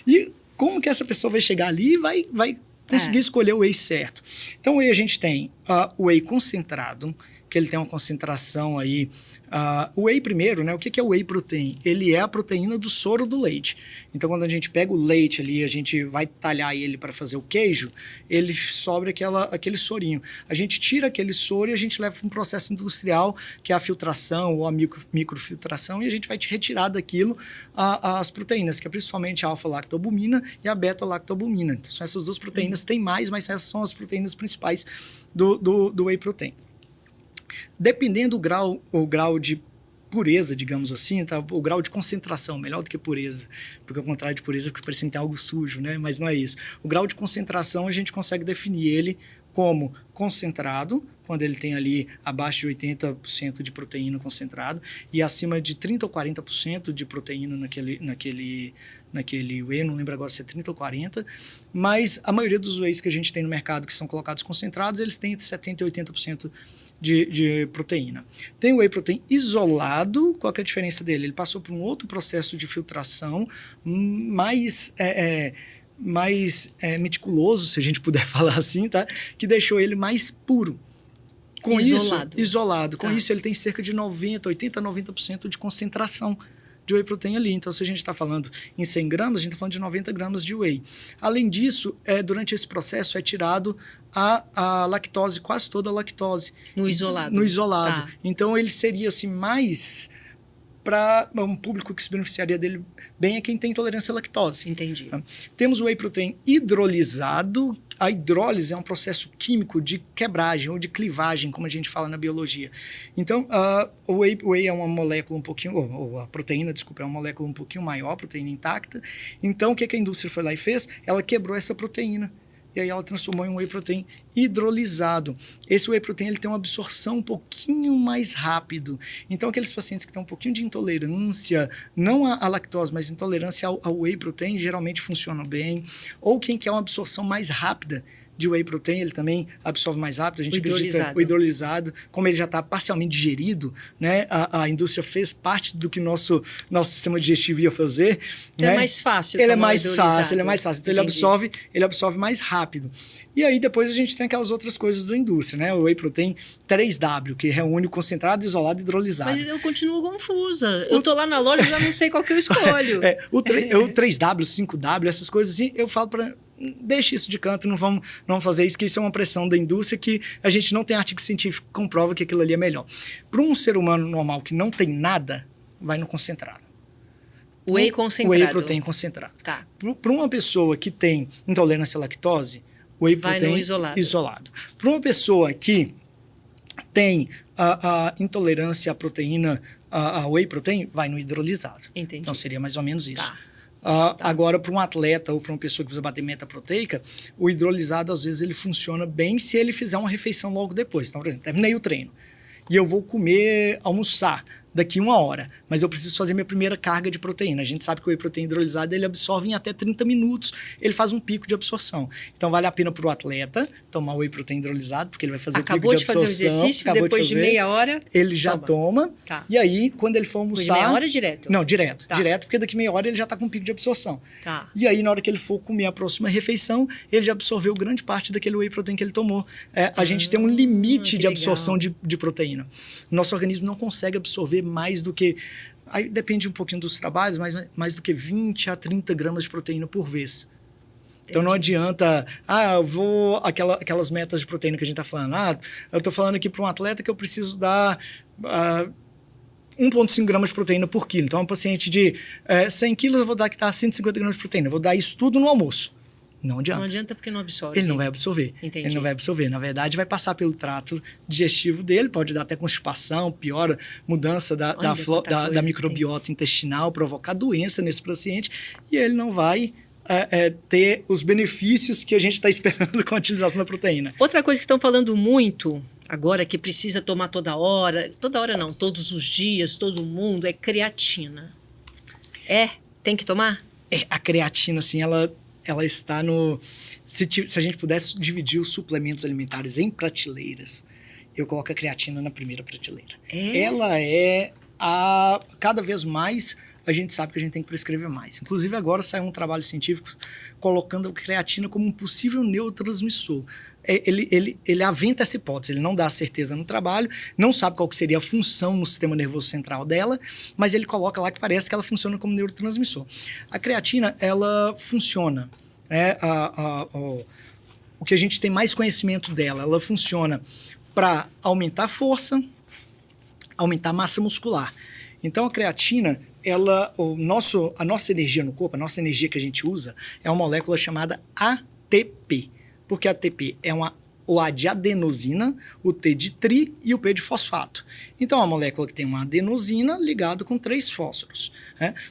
E como que essa pessoa vai chegar ali e vai conseguir escolher o whey certo? Então, o whey a gente tem o whey concentrado, que ele tem uma concentração aí. O whey primeiro, né? O que é o whey protein? Ele é a proteína do soro do leite. Então, quando a gente pega o leite ali, a gente vai talhar ele para fazer o queijo, ele sobra aquele sorinho. A gente tira aquele soro e a gente leva para um processo industrial, que é a filtração ou a microfiltração, e a gente vai retirar daquilo as proteínas, que é principalmente a alfa-lactobumina e a beta-lactobumina. Então, são essas duas proteínas. Tem mais, mas essas são as proteínas principais do whey protein. Dependendo do grau de pureza, digamos assim, tá? O grau de concentração, melhor do que pureza, porque ao contrário de pureza, porque parece que tem algo sujo, né? Mas não é isso. O grau de concentração, a gente consegue definir ele como concentrado, quando ele tem ali abaixo de 80% de proteína concentrado, e acima de 30% ou 40% de proteína naquele whey, não lembro agora se é 30 ou 40, mas a maioria dos wheys que a gente tem no mercado que são colocados concentrados, eles têm entre 70% e 80% de proteína. Tem o whey protein isolado. Qual que é a diferença dele? Ele passou por um outro processo de filtração mais meticuloso, se a gente puder falar assim, tá? Que deixou ele mais puro. Isolado. Com isso, ele tem cerca de 90% de concentração de whey protein ali. Então, se a gente está falando em 100 gramas, a gente está falando de 90 gramas de whey. Além disso, durante esse processo é tirado a lactose, quase toda a lactose. No isolado. Tá. Então, ele seria assim, mais para um público que se beneficiaria dele bem é quem tem intolerância à lactose. Entendi. Tá? Temos o whey protein hidrolisado. A hidrólise é um processo químico de quebragem ou de clivagem, como a gente fala na biologia. Então, o whey é uma molécula um pouquinho... Ou a proteína, desculpa, é uma molécula um pouquinho maior, proteína intacta. Então, o que a indústria foi lá e fez? Ela quebrou essa proteína. E aí ela transformou em um whey protein hidrolisado. Esse whey protein ele tem uma absorção um pouquinho mais rápido. Então, aqueles pacientes que têm um pouquinho de intolerância, não à lactose, mas intolerância ao whey protein, geralmente funcionam bem. Ou quem quer uma absorção mais rápida de whey protein, ele também absorve mais rápido. A gente acredita o hidrolisado, como ele já está parcialmente digerido, né? A indústria fez parte do que nosso sistema digestivo ia fazer. Então, né? É mais fácil. Ele é mais fácil. Então, ele absorve mais rápido. E aí, depois a gente tem aquelas outras coisas da indústria, né? O whey protein 3W, que reúne o concentrado, isolado e hidrolisado. Mas eu continuo confusa. Eu tô lá na loja e já não sei qual que eu escolho. O 3W, 5W, essas coisas assim, eu falo para deixe isso de canto, não vamos fazer isso, que isso é uma pressão da indústria que a gente não tem artigo científico que comprova que aquilo ali é melhor. Para um ser humano normal que não tem nada, vai no concentrado. Whey concentrado. Whey protein concentrado. Tá. Para uma pessoa que tem intolerância à lactose, whey Vai protein no isolado. Para uma pessoa que tem a intolerância à proteína, a whey protein, vai no hidrolisado. Entendi. Então seria mais ou menos isso. Tá. Agora, para um atleta ou para uma pessoa que precisa bater meta proteica, o hidrolisado, às vezes, ele funciona bem se ele fizer uma refeição logo depois. Então, por exemplo, terminei o treino e eu vou almoçar daqui 1 hora, mas eu preciso fazer minha primeira carga de proteína. A gente sabe que o whey protein hidrolisado, ele absorve em até 30 minutos, ele faz um pico de absorção. Então, vale a pena para o atleta tomar o whey protein hidrolisado, porque ele vai fazer o pico de absorção. Acabou de fazer o exercício, depois de meia hora... Ele já toma, tá. E aí, quando ele for almoçar... Depois de meia hora direto? Não, direto. Tá. Direto, porque daqui meia hora ele já está com um pico de absorção. Tá. E aí, na hora que ele for comer a próxima refeição, ele já absorveu grande parte daquele whey protein que ele tomou. A gente tem um limite de absorção de proteína. O nosso organismo não consegue absorver mais do que... Aí depende um pouquinho dos trabalhos, mas mais do que 20 a 30 gramas de proteína por vez. Então não adianta, eu vou... Aquelas metas de proteína que a gente está falando. Eu estou falando aqui para um atleta que eu preciso dar 1,5 gramas de proteína por quilo. Então, um paciente de 100 quilos, eu vou dar que está 150 gramas de proteína. Eu vou dar isso tudo no almoço. Não adianta. Não adianta porque não absorve. Ele não vai absorver. Entendi. Ele não vai absorver. Na verdade, vai passar pelo trato digestivo dele, pode dar até constipação, piora, mudança da microbiota intestinal, provocar doença nesse paciente, e ele não vai ter os benefícios que a gente está esperando com a utilização da proteína. Outra coisa que estão falando muito agora, que precisa tomar toda hora não, todos os dias, todo mundo, é creatina. Tem que tomar? A creatina, assim, ela está no... Se a gente pudesse dividir os suplementos alimentares em prateleiras, eu coloco a creatina na primeira prateleira. Ela cada vez mais a gente sabe que a gente tem que prescrever mais. Inclusive agora saiu um trabalho científico colocando a creatina como um possível neurotransmissor. Ele aventa essa hipótese, ele não dá certeza no trabalho, não sabe qual que seria a função no sistema nervoso central dela, mas ele coloca lá que parece que ela funciona como neurotransmissor. A creatina, ela funciona, o que a gente tem mais conhecimento dela, ela funciona para aumentar a força, aumentar a massa muscular. Então a creatina, a nossa energia no corpo, a nossa energia que a gente usa, é uma molécula chamada ATP. Porque a ATP é o A de adenosina, o T de tri e o P de fosfato. Então, é uma molécula que tem uma adenosina ligada com 3 fósforos.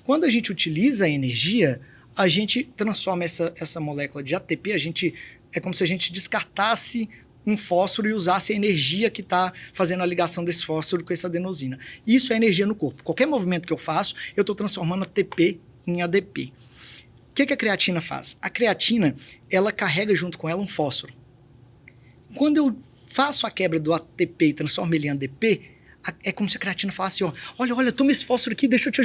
Quando a gente utiliza a energia, a gente transforma essa molécula de ATP, é como se a gente descartasse um fósforo e usasse a energia que está fazendo a ligação desse fósforo com essa adenosina. Isso é energia no corpo. Qualquer movimento que eu faço, eu estou transformando ATP em ADP. O que a creatina faz? A creatina, ela carrega junto com ela um fósforo. Quando eu faço a quebra do ATP e transformo ele em ADP, é como se a creatina falasse, olha, toma esse fósforo aqui, deixa eu te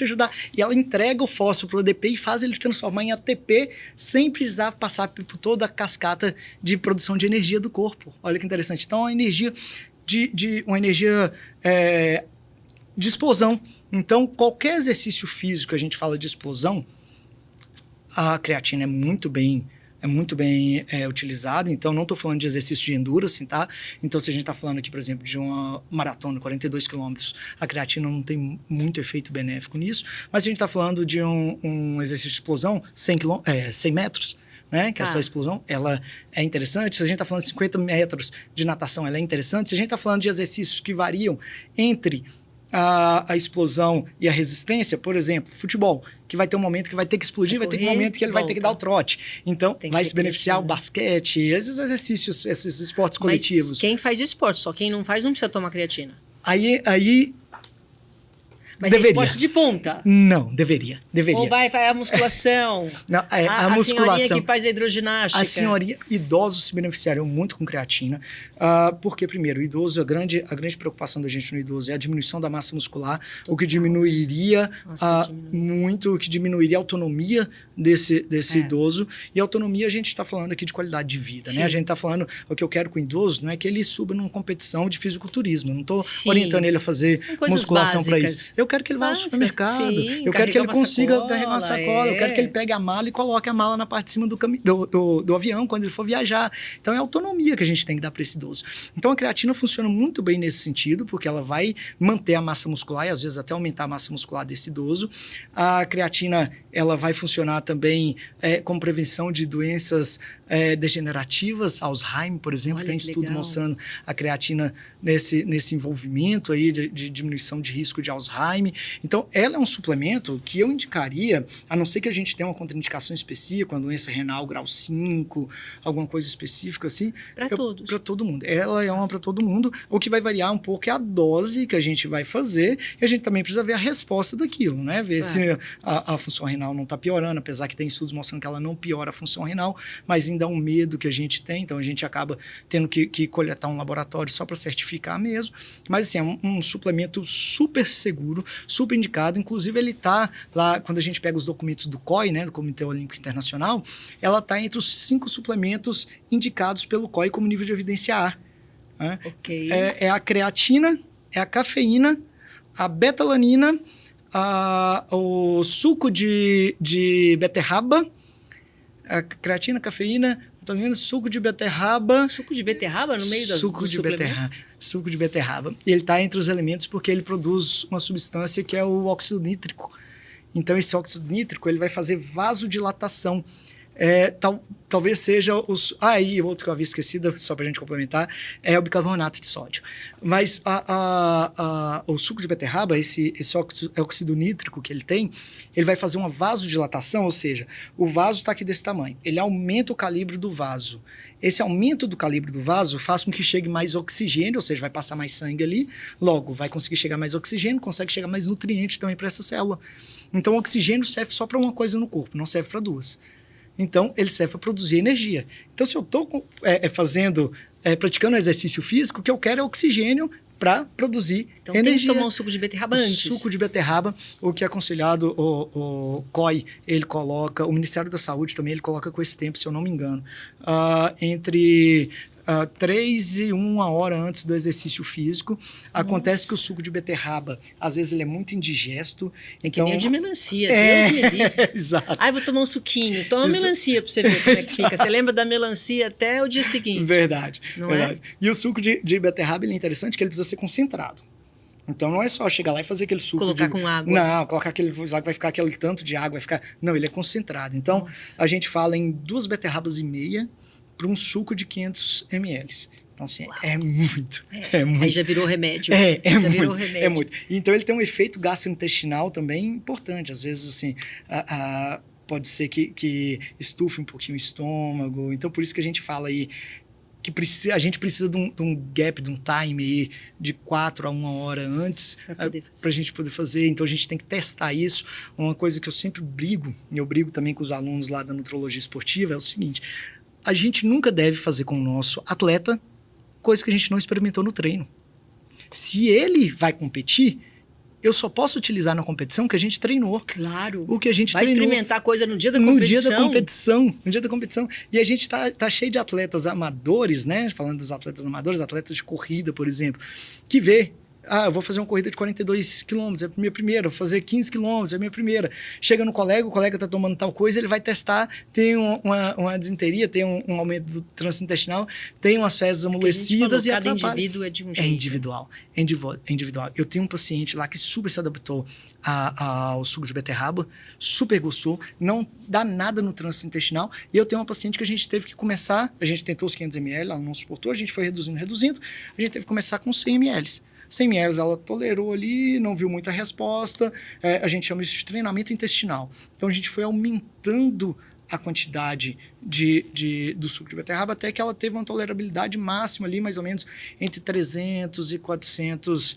ajudar. E ela entrega o fósforo para o ADP e faz ele transformar em ATP sem precisar passar por toda a cascata de produção de energia do corpo. Olha que interessante. Então, uma energia uma energia de explosão. Então, qualquer exercício físico que a gente fala de explosão, a creatina é muito bem utilizada. Então, não estou falando de exercício de endurance, tá? Então, se a gente está falando aqui, por exemplo, de uma maratona, 42 quilômetros, a creatina não tem muito efeito benéfico nisso, mas se a gente está falando de um exercício de explosão, 100 metros, né? Que essa explosão, ela é interessante. Se a gente está falando de 50 metros de natação, ela é interessante. Se a gente está falando de exercícios que variam entre a explosão e a resistência, por exemplo, futebol, que vai ter um momento que vai ter que explodir, vai ter um momento que ele vai ter que dar o trote. Então, vai se beneficiar o basquete, esses exercícios, esses esportes coletivos. Mas quem faz esporte, só quem não faz não precisa tomar creatina. Mas deveria. É esporte de ponta? Não, deveria. Ou vai a musculação? Não, a musculação. A senhorinha que faz a hidroginástica. A senhorinha, idosos se beneficiariam muito com creatina, porque, primeiro, o idoso, a grande preocupação da gente no idoso é a diminuição da massa muscular, o que diminuiria muito, o que diminuiria a autonomia desse idoso. E a autonomia, a gente está falando aqui de qualidade de vida, né? A gente está falando, o que eu quero com o idoso não é que ele suba numa competição de fisiculturismo, eu não estou orientando ele a fazer musculação para isso. Eu quero que ele vá ao supermercado, sim, eu quero que ele consiga sacola, carregar uma sacola, eu quero que ele pegue a mala e coloque a mala na parte de cima do avião quando ele for viajar. Então é a autonomia que a gente tem que dar para esse idoso. Então a creatina funciona muito bem nesse sentido, porque ela vai manter a massa muscular e às vezes até aumentar a massa muscular desse idoso. A creatina, ela vai funcionar também como prevenção de doenças degenerativas, Alzheimer, por exemplo. Olha, tem que estudo legal. mostrando a creatina nesse envolvimento aí de diminuição de risco de Alzheimer. Então, ela é um suplemento que eu indicaria, a não ser que a gente tenha uma contraindicação específica, uma doença renal grau 5, alguma coisa específica assim. Para todos. Para todo mundo. Ela é uma para todo mundo. O que vai variar um pouco é a dose que a gente vai fazer, e a gente também precisa ver a resposta daquilo, né? Ver se a função renal não está piorando, apesar que tem estudos mostrando que ela não piora a função renal, mas ainda é um medo que a gente tem, então a gente acaba tendo que coletar um laboratório só para certificar mesmo. Mas assim, é um suplemento super seguro, super indicado. Inclusive, ele está lá, quando a gente pega os documentos do COI, né, do Comitê Olímpico Internacional, ela está entre os 5 suplementos indicados pelo COI como nível de evidência A. Né? Ok. É a creatina, é a cafeína, a betalanina, o suco de beterraba, a creatina, cafeína, betalanina, suco de beterraba. Suco de beterraba no meio do suplemento? Suco de beterraba. E ele está entre os elementos porque ele produz uma substância que é o óxido nítrico. Então, esse óxido nítrico ele vai fazer vasodilatação. Talvez seja os... e outro que eu havia esquecido, só para a gente complementar, é o bicarbonato de sódio. Mas o suco de beterraba, esse óxido nítrico que ele tem, ele vai fazer uma vasodilatação, ou seja, o vaso está aqui desse tamanho. Ele aumenta o calibre do vaso. Esse aumento do calibre do vaso faz com que chegue mais oxigênio, ou seja, vai passar mais sangue ali, logo vai conseguir chegar mais oxigênio, consegue chegar mais nutrientes também para essa célula. Então, o oxigênio serve só para uma coisa no corpo, não serve para duas. Então, ele serve para produzir energia. Então, se eu estou praticando exercício físico, o que eu quero é oxigênio para produzir então, energia. Tem que tomar um suco de beterraba antes. Suco de beterraba, o que é aconselhado, o COI, ele coloca, o Ministério da Saúde também, ele coloca com esse tempo, se eu não me engano, entre 3 e 1 hora antes do exercício físico. Acontece que o suco de beterraba, às vezes ele é muito indigesto. Então, que nem o de melancia, Deus me livre. Exato. Vou tomar um suquinho. Toma melancia para você ver como é que fica. Você lembra da melancia até o dia seguinte. Verdade. Não verdade. É? E o suco de beterraba, ele é interessante que ele precisa ser concentrado. Então, não é só chegar lá e fazer aquele suco colocar com água. Não, colocar aquele... Vai ficar aquele tanto de água, vai ficar... Não, ele é concentrado. Então, a gente fala em 2 beterrabas e meia para um suco de 500 ml. Então, assim, é muito. Aí já virou remédio. Virou remédio. É muito. Então, ele tem um efeito gastrointestinal também importante. Às vezes, assim, pode ser que estufe um pouquinho o estômago. Então, por isso que a gente fala aí que a gente precisa de um gap, de um time aí de 4 a 1 hora antes para a gente poder fazer. Então, a gente tem que testar isso. Uma coisa que eu sempre brigo, e eu brigo também com os alunos lá da nutrologia esportiva, é o seguinte: a gente nunca deve fazer com o nosso atleta coisa que a gente não experimentou no treino. Se ele vai competir, eu só posso utilizar na competição que a gente treinou. Claro. O que a gente vai treinou. Experimentar coisa no dia da competição. No dia da competição. E a gente tá cheio de atletas amadores, né? Falando dos atletas amadores, atletas de corrida, por exemplo, que vê... eu vou fazer uma corrida de 42 quilômetros, é a minha primeira. Vou fazer 15 quilômetros, é a minha primeira. Chega no colega, o colega está tomando tal coisa, ele vai testar, tem uma desinteria, tem um aumento do trânsito intestinal, tem umas fezes amolecidas e atrapalha. Cada indivíduo é de um jeito. É individual. Eu tenho um paciente lá que super se adaptou ao suco de beterraba, super gostou, não dá nada no trânsito intestinal. E eu tenho uma paciente que a gente teve que começar, a gente tentou os 500 ml, ela não suportou, a gente foi reduzindo, a gente teve que começar com 100 ml. 100 ml ela tolerou ali, não viu muita resposta. A gente chama isso de treinamento intestinal. Então, a gente foi aumentando a quantidade do suco de beterraba até que ela teve uma tolerabilidade máxima ali, mais ou menos entre 300 e 400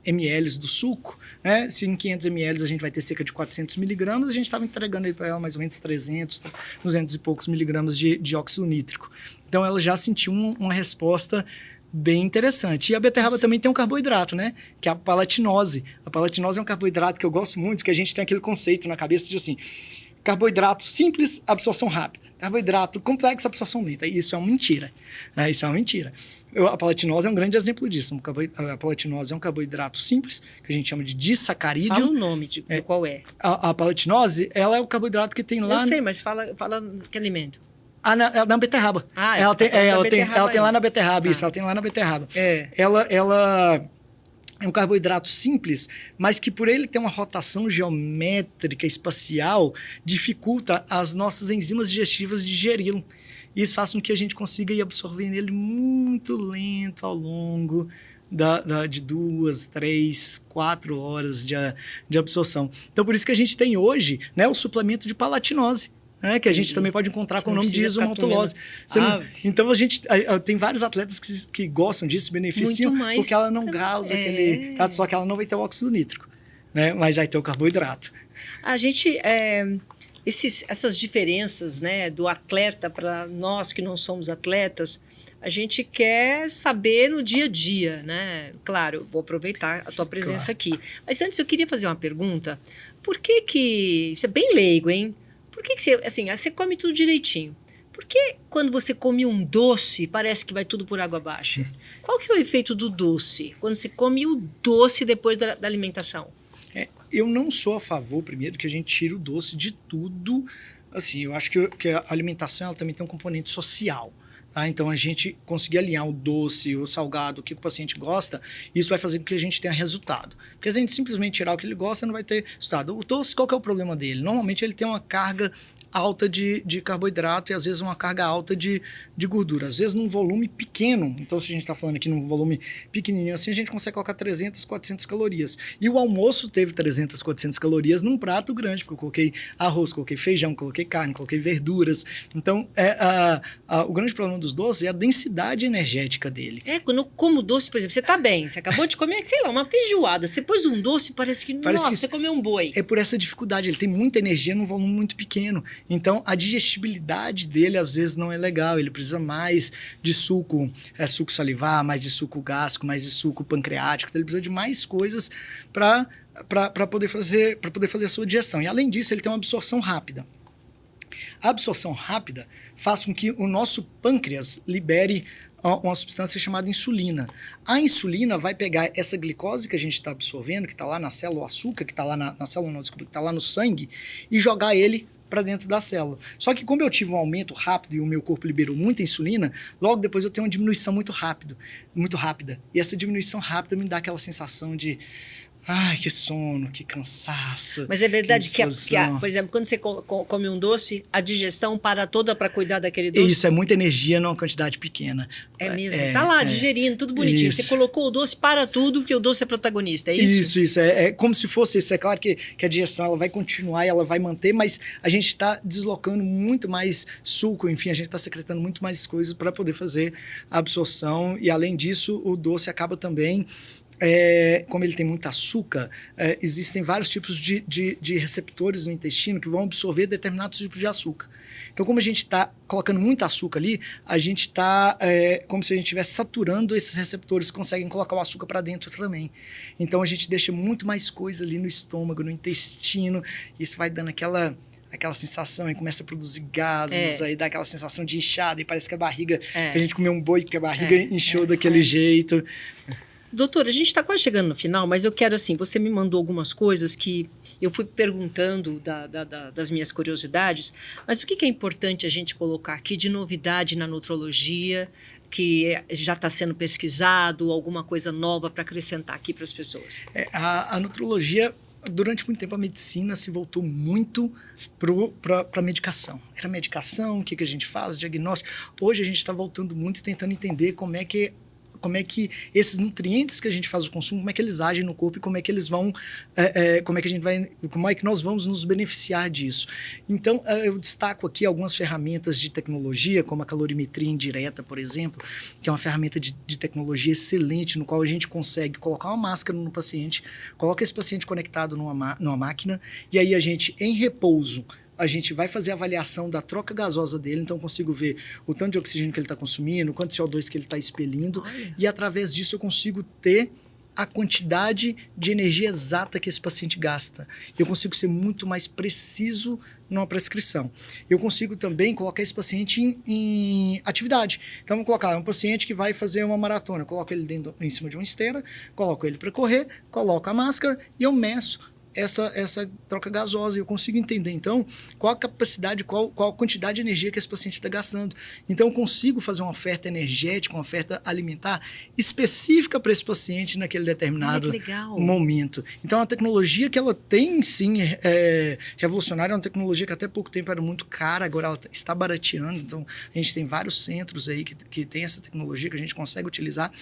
ml do suco. Né? Se em 500 ml a gente vai ter cerca de 400 miligramas, a gente estava entregando para ela mais ou menos 300, 200 e poucos miligramas de óxido nítrico. Então, ela já sentiu uma resposta bem interessante. E a beterraba também tem um carboidrato, né? Que é a palatinose. A palatinose é um carboidrato que eu gosto muito, que a gente tem aquele conceito na cabeça de assim, carboidrato simples, absorção rápida. Carboidrato complexo, absorção lenta. E isso é uma mentira. Isso é uma mentira. A palatinose é um grande exemplo disso. A palatinose é um carboidrato simples, que a gente chama de disacarídeo. Fala o nome de qual é. A palatinose, ela é o carboidrato que tem lá... Eu sei, mas fala que alimento. Na beterraba. Ela tem lá na beterraba, isso, ela tem lá na beterraba. Ela é um carboidrato simples, mas que por ele ter uma rotação geométrica espacial, dificulta as nossas enzimas digestivas de digeri-lo. Isso faz com que a gente consiga ir absorvendo ele muito lento ao longo de 2, 3, 4 horas de absorção. Então, por isso que a gente tem hoje, né, o suplemento de palatinose, né, que a gente também pode encontrar com o nome de isomaltulose. Então, a gente tem vários atletas que gostam disso, beneficiam, porque ela não causa aquele... Só que ela não vai ter o óxido nítrico, né, mas vai ter o carboidrato. A gente... essas diferenças, né, do atleta para nós que não somos atletas, a gente quer saber no dia a dia, né? Claro, eu vou aproveitar a tua presença aqui. Mas antes eu queria fazer uma pergunta. Por que isso é bem leigo, hein? Por que você, assim, você come tudo direitinho? Por que quando você come um doce, parece que vai tudo por água abaixo? Qual que é o efeito do doce? Quando você come o doce depois da alimentação? Eu não sou a favor, primeiro, que a gente tire o doce de tudo. Assim, eu acho que a alimentação ela também tem um componente social. Tá? Então, a gente conseguir alinhar o doce, o salgado, o que o paciente gosta, isso vai fazer com que a gente tenha resultado. Porque se a gente simplesmente tirar o que ele gosta, não vai ter resultado. O doce, qual que é o problema dele? Normalmente, ele tem uma carga alta de carboidrato e às vezes uma carga alta de gordura, às vezes num volume pequeno. Então, se a gente está falando aqui num volume pequenininho assim, a gente consegue colocar 300, 400 calorias. E o almoço teve 300, 400 calorias num prato grande, porque eu coloquei arroz, coloquei feijão, coloquei carne, coloquei verduras. Então, o grande problema dos doces é a densidade energética dele. Quando eu como doce, por exemplo, você está bem, você acabou de comer, sei lá, uma feijoada, você pôs um doce, parece que você comeu um boi. É por essa dificuldade, ele tem muita energia num volume muito pequeno. Então, a digestibilidade dele, às vezes, não é legal. Ele precisa mais de suco salivar, mais de suco gástrico, mais de suco pancreático. Então, ele precisa de mais coisas para poder fazer a sua digestão. E, além disso, ele tem uma absorção rápida. A absorção rápida faz com que o nosso pâncreas libere uma substância chamada insulina. A insulina vai pegar essa glicose que a gente está absorvendo, que está lá na célula, o açúcar que está lá na célula, não, desculpa, que está lá no sangue, e jogar ele para dentro da célula. Só que como eu tive um aumento rápido e o meu corpo liberou muita insulina, logo depois eu tenho uma diminuição muito rápida. E essa diminuição rápida me dá aquela sensação de que sono, que cansaço. Mas é verdade que por exemplo, quando você come um doce, a digestão para toda para cuidar daquele doce? Isso, é muita energia numa quantidade pequena. É mesmo. Tá lá, digerindo, tudo bonitinho. Isso. Você colocou o doce para tudo, porque o doce é protagonista, é isso? Isso. É como se fosse isso. É claro que a digestão ela vai continuar, ela vai manter, mas a gente está deslocando muito mais suco, enfim, a gente está secretando muito mais coisas para poder fazer a absorção. E, além disso, o doce acaba também... como ele tem muito açúcar, existem vários tipos de receptores no intestino que vão absorver determinados tipos de açúcar. Então, como a gente está colocando muito açúcar ali, a gente está como se a gente estivesse saturando esses receptores que conseguem colocar o açúcar para dentro também. Então, a gente deixa muito mais coisa ali no estômago, no intestino, e isso vai dando aquela sensação, aí começa a produzir gases, aí dá aquela sensação de inchada, e parece que a barriga, que a gente comeu um boi, que a barriga inchou daquele jeito. Doutora, a gente está quase chegando no final, mas eu quero, assim, você me mandou algumas coisas que eu fui perguntando das minhas curiosidades, mas o que é importante a gente colocar aqui de novidade na nutrologia, que já está sendo pesquisado, alguma coisa nova para acrescentar aqui para as pessoas? A nutrologia, durante muito tempo, a medicina se voltou muito para a medicação. Era medicação, o que a gente faz, diagnóstico. Hoje a gente está voltando muito e tentando entender como é que esses nutrientes que a gente faz o consumo, como é que eles agem no corpo e como é que eles vão, como é que nós vamos nos beneficiar disso. Então, eu destaco aqui algumas ferramentas de tecnologia, como a calorimetria indireta, por exemplo, que é uma ferramenta de tecnologia excelente, no qual a gente consegue colocar uma máscara no paciente, coloca esse paciente conectado numa máquina, e aí a gente, em repouso, a gente vai fazer a avaliação da troca gasosa dele, então eu consigo ver o tanto de oxigênio que ele está consumindo, o quanto de CO2 que ele está expelindo, e através disso eu consigo ter a quantidade de energia exata que esse paciente gasta. Eu consigo ser muito mais preciso numa prescrição. Eu consigo também colocar esse paciente em atividade. Então, vamos colocar um paciente que vai fazer uma maratona. Eu coloco ele em cima de uma esteira, coloco ele para correr, coloco a máscara e eu meço essa troca gasosa. Eu consigo entender, então, qual a capacidade, qual a quantidade de energia que esse paciente está gastando. Então, eu consigo fazer uma oferta energética, uma oferta alimentar específica para esse paciente naquele determinado momento. Então, a tecnologia que ela tem, sim, revolucionária, é uma tecnologia que até pouco tempo era muito cara, agora ela está barateando. Então, a gente tem vários centros aí que tem essa tecnologia que a gente consegue utilizar.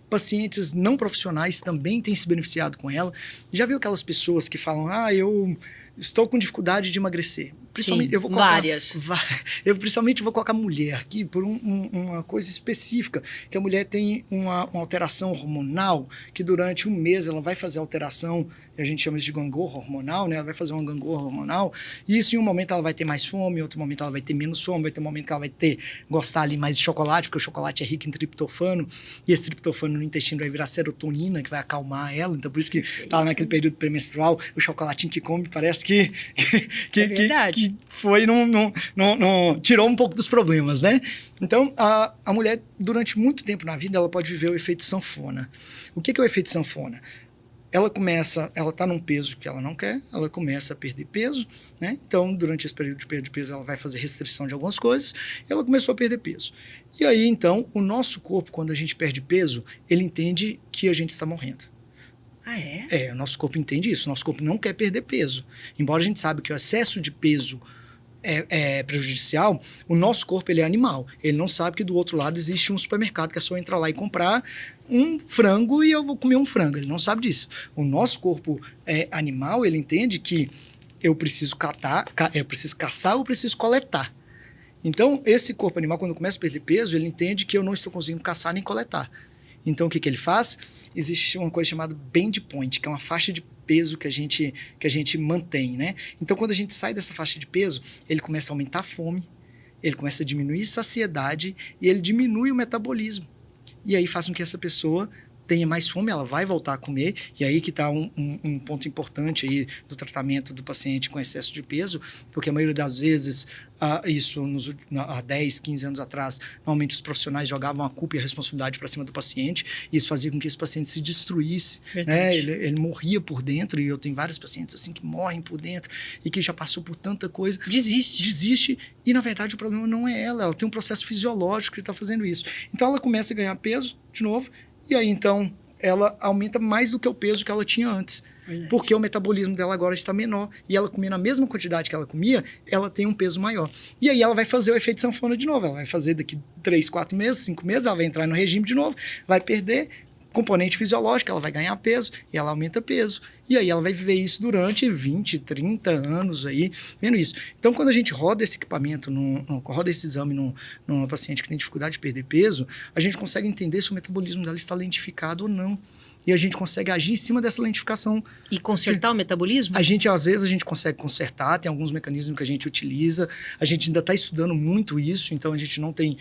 Pacientes não profissionais também têm se beneficiado com ela. Já viu aquelas pessoas que falam, eu estou com dificuldade de emagrecer. Principalmente, sim, eu vou colocar, várias. Eu principalmente vou colocar mulher aqui por uma coisa específica, que a mulher tem uma alteração hormonal, que durante um mês ela vai fazer alteração, a gente chama isso de gangorra hormonal, né? Ela vai fazer uma gangorra hormonal, e isso em um momento ela vai ter mais fome, em outro momento ela vai ter menos fome, vai ter um momento que ela vai gostar ali mais de chocolate, porque o chocolate é rico em triptofano, e esse triptofano no intestino vai virar serotonina, que vai acalmar ela, então por isso que tá naquele período pré-menstrual, o chocolatinho que come parece que é verdade. Tirou um pouco dos problemas, né? Então, a mulher, durante muito tempo na vida, ela pode viver o efeito sanfona. O que é o efeito sanfona? Ela está num peso que ela não quer, ela começa a perder peso, né? Então, durante esse período de perda de peso, ela vai fazer restrição de algumas coisas, e ela começou a perder peso. E aí, então, o nosso corpo, quando a gente perde peso, ele entende que a gente está morrendo. Ah, é? O nosso corpo entende isso. O nosso corpo não quer perder peso. Embora a gente saiba que o excesso de peso é prejudicial, o nosso corpo ele é animal. Ele não sabe que do outro lado existe um supermercado que é só entrar lá e comprar um frango e eu vou comer um frango. Ele não sabe disso. O nosso corpo animal, ele entende que eu preciso caçar, eu preciso coletar. Então, esse corpo animal, quando começa a perder peso, ele entende que eu não estou conseguindo caçar nem coletar. Então, o que ele faz? Existe uma coisa chamada band point, que é uma faixa de peso que a gente mantém, né? Então, quando a gente sai dessa faixa de peso, ele começa a aumentar a fome, ele começa a diminuir a saciedade e ele diminui o metabolismo. E aí faz com que essa pessoa tenha mais fome, ela vai voltar a comer, e aí que está um ponto importante aí do tratamento do paciente com excesso de peso, porque a maioria das vezes, há 10, 15 anos atrás, normalmente os profissionais jogavam a culpa e a responsabilidade para cima do paciente, e isso fazia com que esse paciente se destruísse, né? Ele morria por dentro, e eu tenho vários pacientes assim que morrem por dentro, e que já passou por tanta coisa. Desiste, e na verdade o problema não é ela tem um processo fisiológico que está fazendo isso. Então ela começa a ganhar peso, de novo, e aí, então, ela aumenta mais do que o peso que ela tinha antes. Verdade. Porque o metabolismo dela agora está menor. E ela comendo a mesma quantidade que ela comia, ela tem um peso maior. E aí ela vai fazer o efeito sanfona de novo. Ela vai fazer daqui 3, 4 meses, 5 meses, ela vai entrar no regime de novo, vai perder componente fisiológico, ela vai ganhar peso e ela aumenta peso. E aí ela vai viver isso durante 20, 30 anos aí, vendo isso. Então, quando a gente roda esse equipamento, roda esse exame numa paciente que tem dificuldade de perder peso, a gente consegue entender se o metabolismo dela está lentificado ou não. E a gente consegue agir em cima dessa lentificação. E consertar o metabolismo? Às vezes, a gente consegue consertar, tem alguns mecanismos que a gente utiliza. A gente ainda está estudando muito isso, então a gente não tem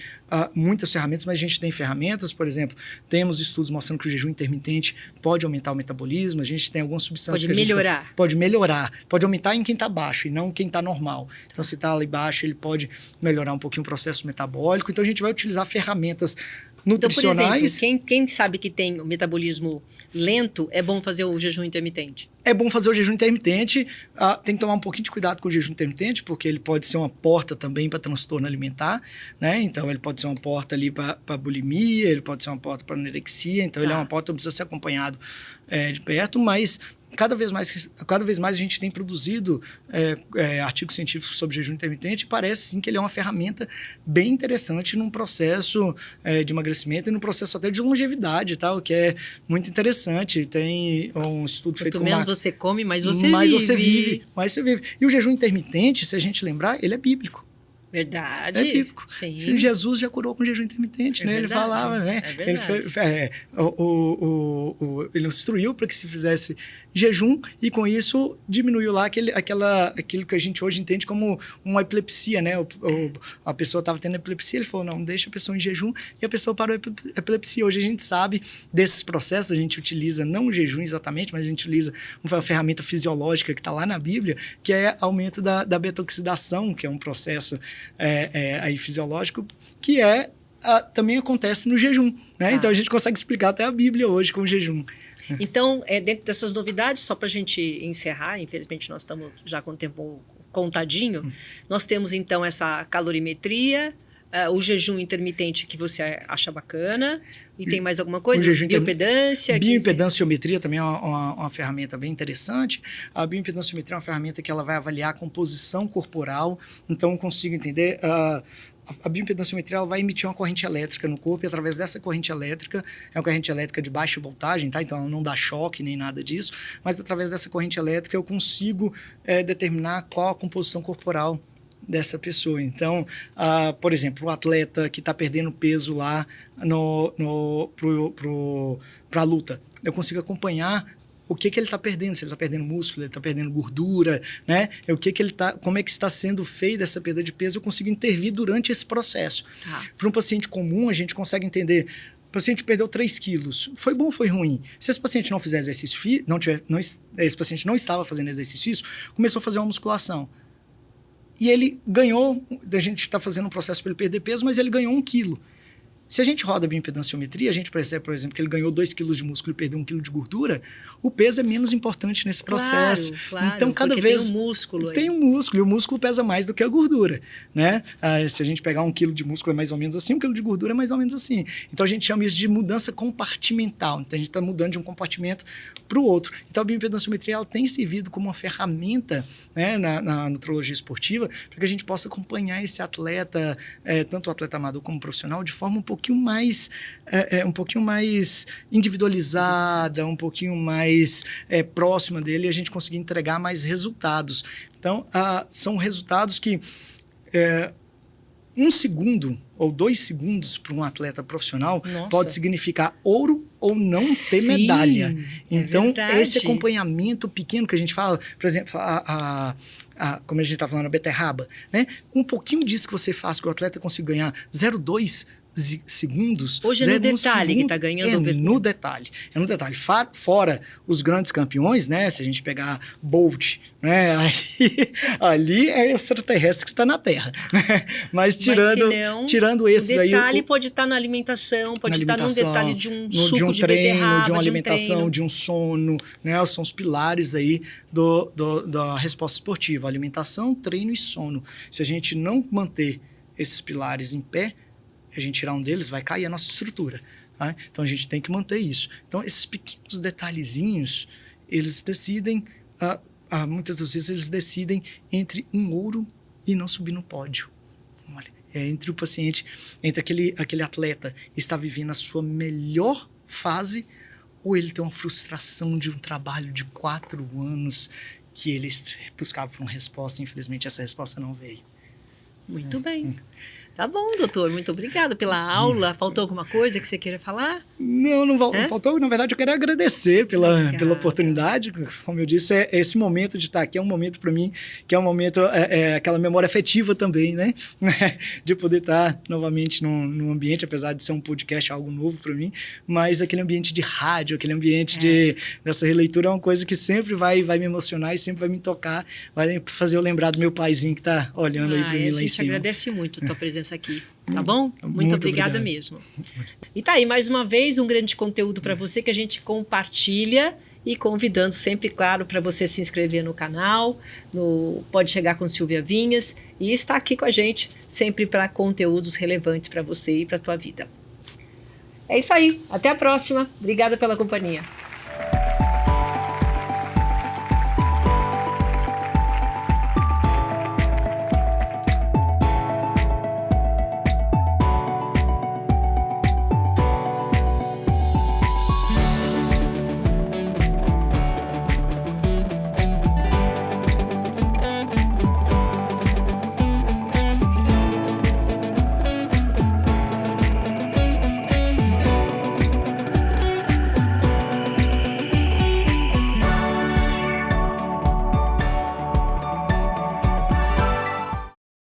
muitas ferramentas, mas a gente tem ferramentas, por exemplo, temos estudos mostrando que o jejum intermitente pode aumentar o metabolismo, a gente tem algumas substâncias pode melhorar. Pode melhorar, pode aumentar em quem está baixo e não quem está normal. Então, se está ali baixo, ele pode melhorar um pouquinho o processo metabólico. Então, a gente vai utilizar ferramentas nutricionais. Então, por exemplo, quem sabe que tem o metabolismo lento, é bom fazer o jejum intermitente? É bom fazer o jejum intermitente, tem que tomar um pouquinho de cuidado com o jejum intermitente, porque ele pode ser uma porta também para transtorno alimentar, né? Então, ele pode ser uma porta ali para bulimia, ele pode ser uma porta para anorexia, então ele é uma porta que precisa ser acompanhado de perto, mas cada vez mais a gente tem produzido artigos científicos sobre jejum intermitente e parece sim que ele é uma ferramenta bem interessante num processo de emagrecimento e num processo até de longevidade, tá? O que é muito interessante. Tem um estudo feito com... Quanto menos você come, mais você vive. Mais você vive. E o jejum intermitente, se a gente lembrar, ele é bíblico. Verdade. É bíblico. Sim. Jesus já curou com jejum intermitente, né? Verdade. Ele falava, né? Ele ele instruiu para que se fizesse jejum e com isso diminuiu lá aquilo que a gente hoje entende como uma epilepsia, né? A pessoa estava tendo epilepsia, ele falou, não, deixa a pessoa em jejum e a pessoa parou a epilepsia. Hoje a gente sabe desses processos, a gente utiliza não o jejum exatamente, mas a gente utiliza uma ferramenta fisiológica que está lá na Bíblia, que é aumento da beta-oxidação, que é um processo aí fisiológico, que também acontece no jejum, né? Então a gente consegue explicar até a Bíblia hoje com o jejum. Então, dentro dessas novidades, só para a gente encerrar, infelizmente nós estamos já com o tempo contadinho, nós temos então essa calorimetria, o jejum intermitente que você acha bacana, e tem mais alguma coisa? Bioimpedância? Bioimpedanciometria também é uma ferramenta bem interessante. A bioimpedanciometria é uma ferramenta que ela vai avaliar a composição corporal, então eu consigo entender... A bioimpedanciometria ela vai emitir uma corrente elétrica no corpo e através dessa corrente elétrica, é uma corrente elétrica de baixa voltagem, tá? Então ela não dá choque nem nada disso, mas através dessa corrente elétrica eu consigo determinar qual a composição corporal dessa pessoa. Então, por exemplo, o atleta que está perdendo peso lá para a luta, eu consigo acompanhar o que ele está perdendo, se ele está perdendo músculo, ele está perdendo gordura, né? Como é que está sendo feita essa perda de peso, eu consigo intervir durante esse processo. Para um paciente comum, a gente consegue entender, o paciente perdeu 3 quilos, foi bom ou foi ruim? Se esse paciente não fizer exercício físico, esse paciente não estava fazendo exercício físico, começou a fazer uma musculação. E ele ganhou, a gente está fazendo um processo para ele perder peso, mas ele ganhou 1 quilo. Se a gente roda a bioimpedanciometria, a gente percebe, por exemplo, que ele ganhou 2 quilos de músculo e perdeu 1 quilo de gordura, o peso é menos importante nesse processo. Claro, então, cada vez tem um músculo aí. Tem um músculo, e o músculo pesa mais do que a gordura, né? Se a gente pegar 1 quilo de músculo é mais ou menos assim, 1 quilo de gordura é mais ou menos assim. Então, a gente chama isso de mudança compartimental. Então, a gente está mudando de um compartimento para o outro. Então, a bioimpedanciometria ela tem servido como uma ferramenta, né, na nutrologia esportiva para que a gente possa acompanhar esse atleta, tanto o atleta amador como profissional, de forma um pouquinho mais individualizada, um pouquinho mais próxima dele, e a gente conseguir entregar mais resultados. Então, são resultados que 1 segundo ou 2 segundos para um atleta profissional pode significar ouro ou não ter medalha. Então, esse acompanhamento pequeno que a gente fala, por exemplo, como a gente está falando, a beterraba, né? Um pouquinho disso que você faz, que o atleta consiga ganhar 0,2 segundos. Hoje é no detalhe que está ganhando. No detalhe. É no detalhe. Fora os grandes campeões, né? Se a gente pegar Bolt, né? Ali é extraterrestre que está na Terra. Né? Mas tirando esses aí... O detalhe pode estar na alimentação, pode estar num detalhe de um suco de um treino, beterraba, de uma alimentação, de um sono, né? São os pilares aí da resposta esportiva. Alimentação, treino e sono. Se a gente não manter esses pilares em pé, a gente tirar um deles, vai cair a nossa estrutura. Tá? Então, a gente tem que manter isso. Então, esses pequenos detalhezinhos, eles decidem, muitas das vezes, eles decidem entre um ouro e não subir no pódio. Olha, entre o paciente, entre aquele atleta que está vivendo a sua melhor fase, ou ele tem uma frustração de um trabalho de 4 anos que ele buscava por uma resposta, infelizmente essa resposta não veio. Muito bem. Tá bom, doutor. Muito obrigada pela aula. Faltou alguma coisa que você queira falar? Não faltou. Na verdade, eu quero agradecer pela oportunidade. Como eu disse, esse momento de estar aqui é um momento para mim, que é um momento, aquela memória afetiva também, né? De poder estar novamente num ambiente, apesar de ser um podcast algo novo para mim, mas aquele ambiente de rádio, aquele ambiente dessa releitura é uma coisa que sempre vai me emocionar e sempre vai me tocar, vai fazer eu lembrar do meu paizinho que está olhando aí para mim lá em cima. A gente agradece muito a tua presença aqui, tá bom? Muito obrigada mesmo. E tá aí, mais uma vez, um grande conteúdo para você que a gente compartilha e convidando sempre, claro, para você se inscrever no canal, Pode Chegar com Silvia Vinhas e estar aqui com a gente sempre para conteúdos relevantes para você e para a tua vida. É isso aí, até a próxima. Obrigada pela companhia.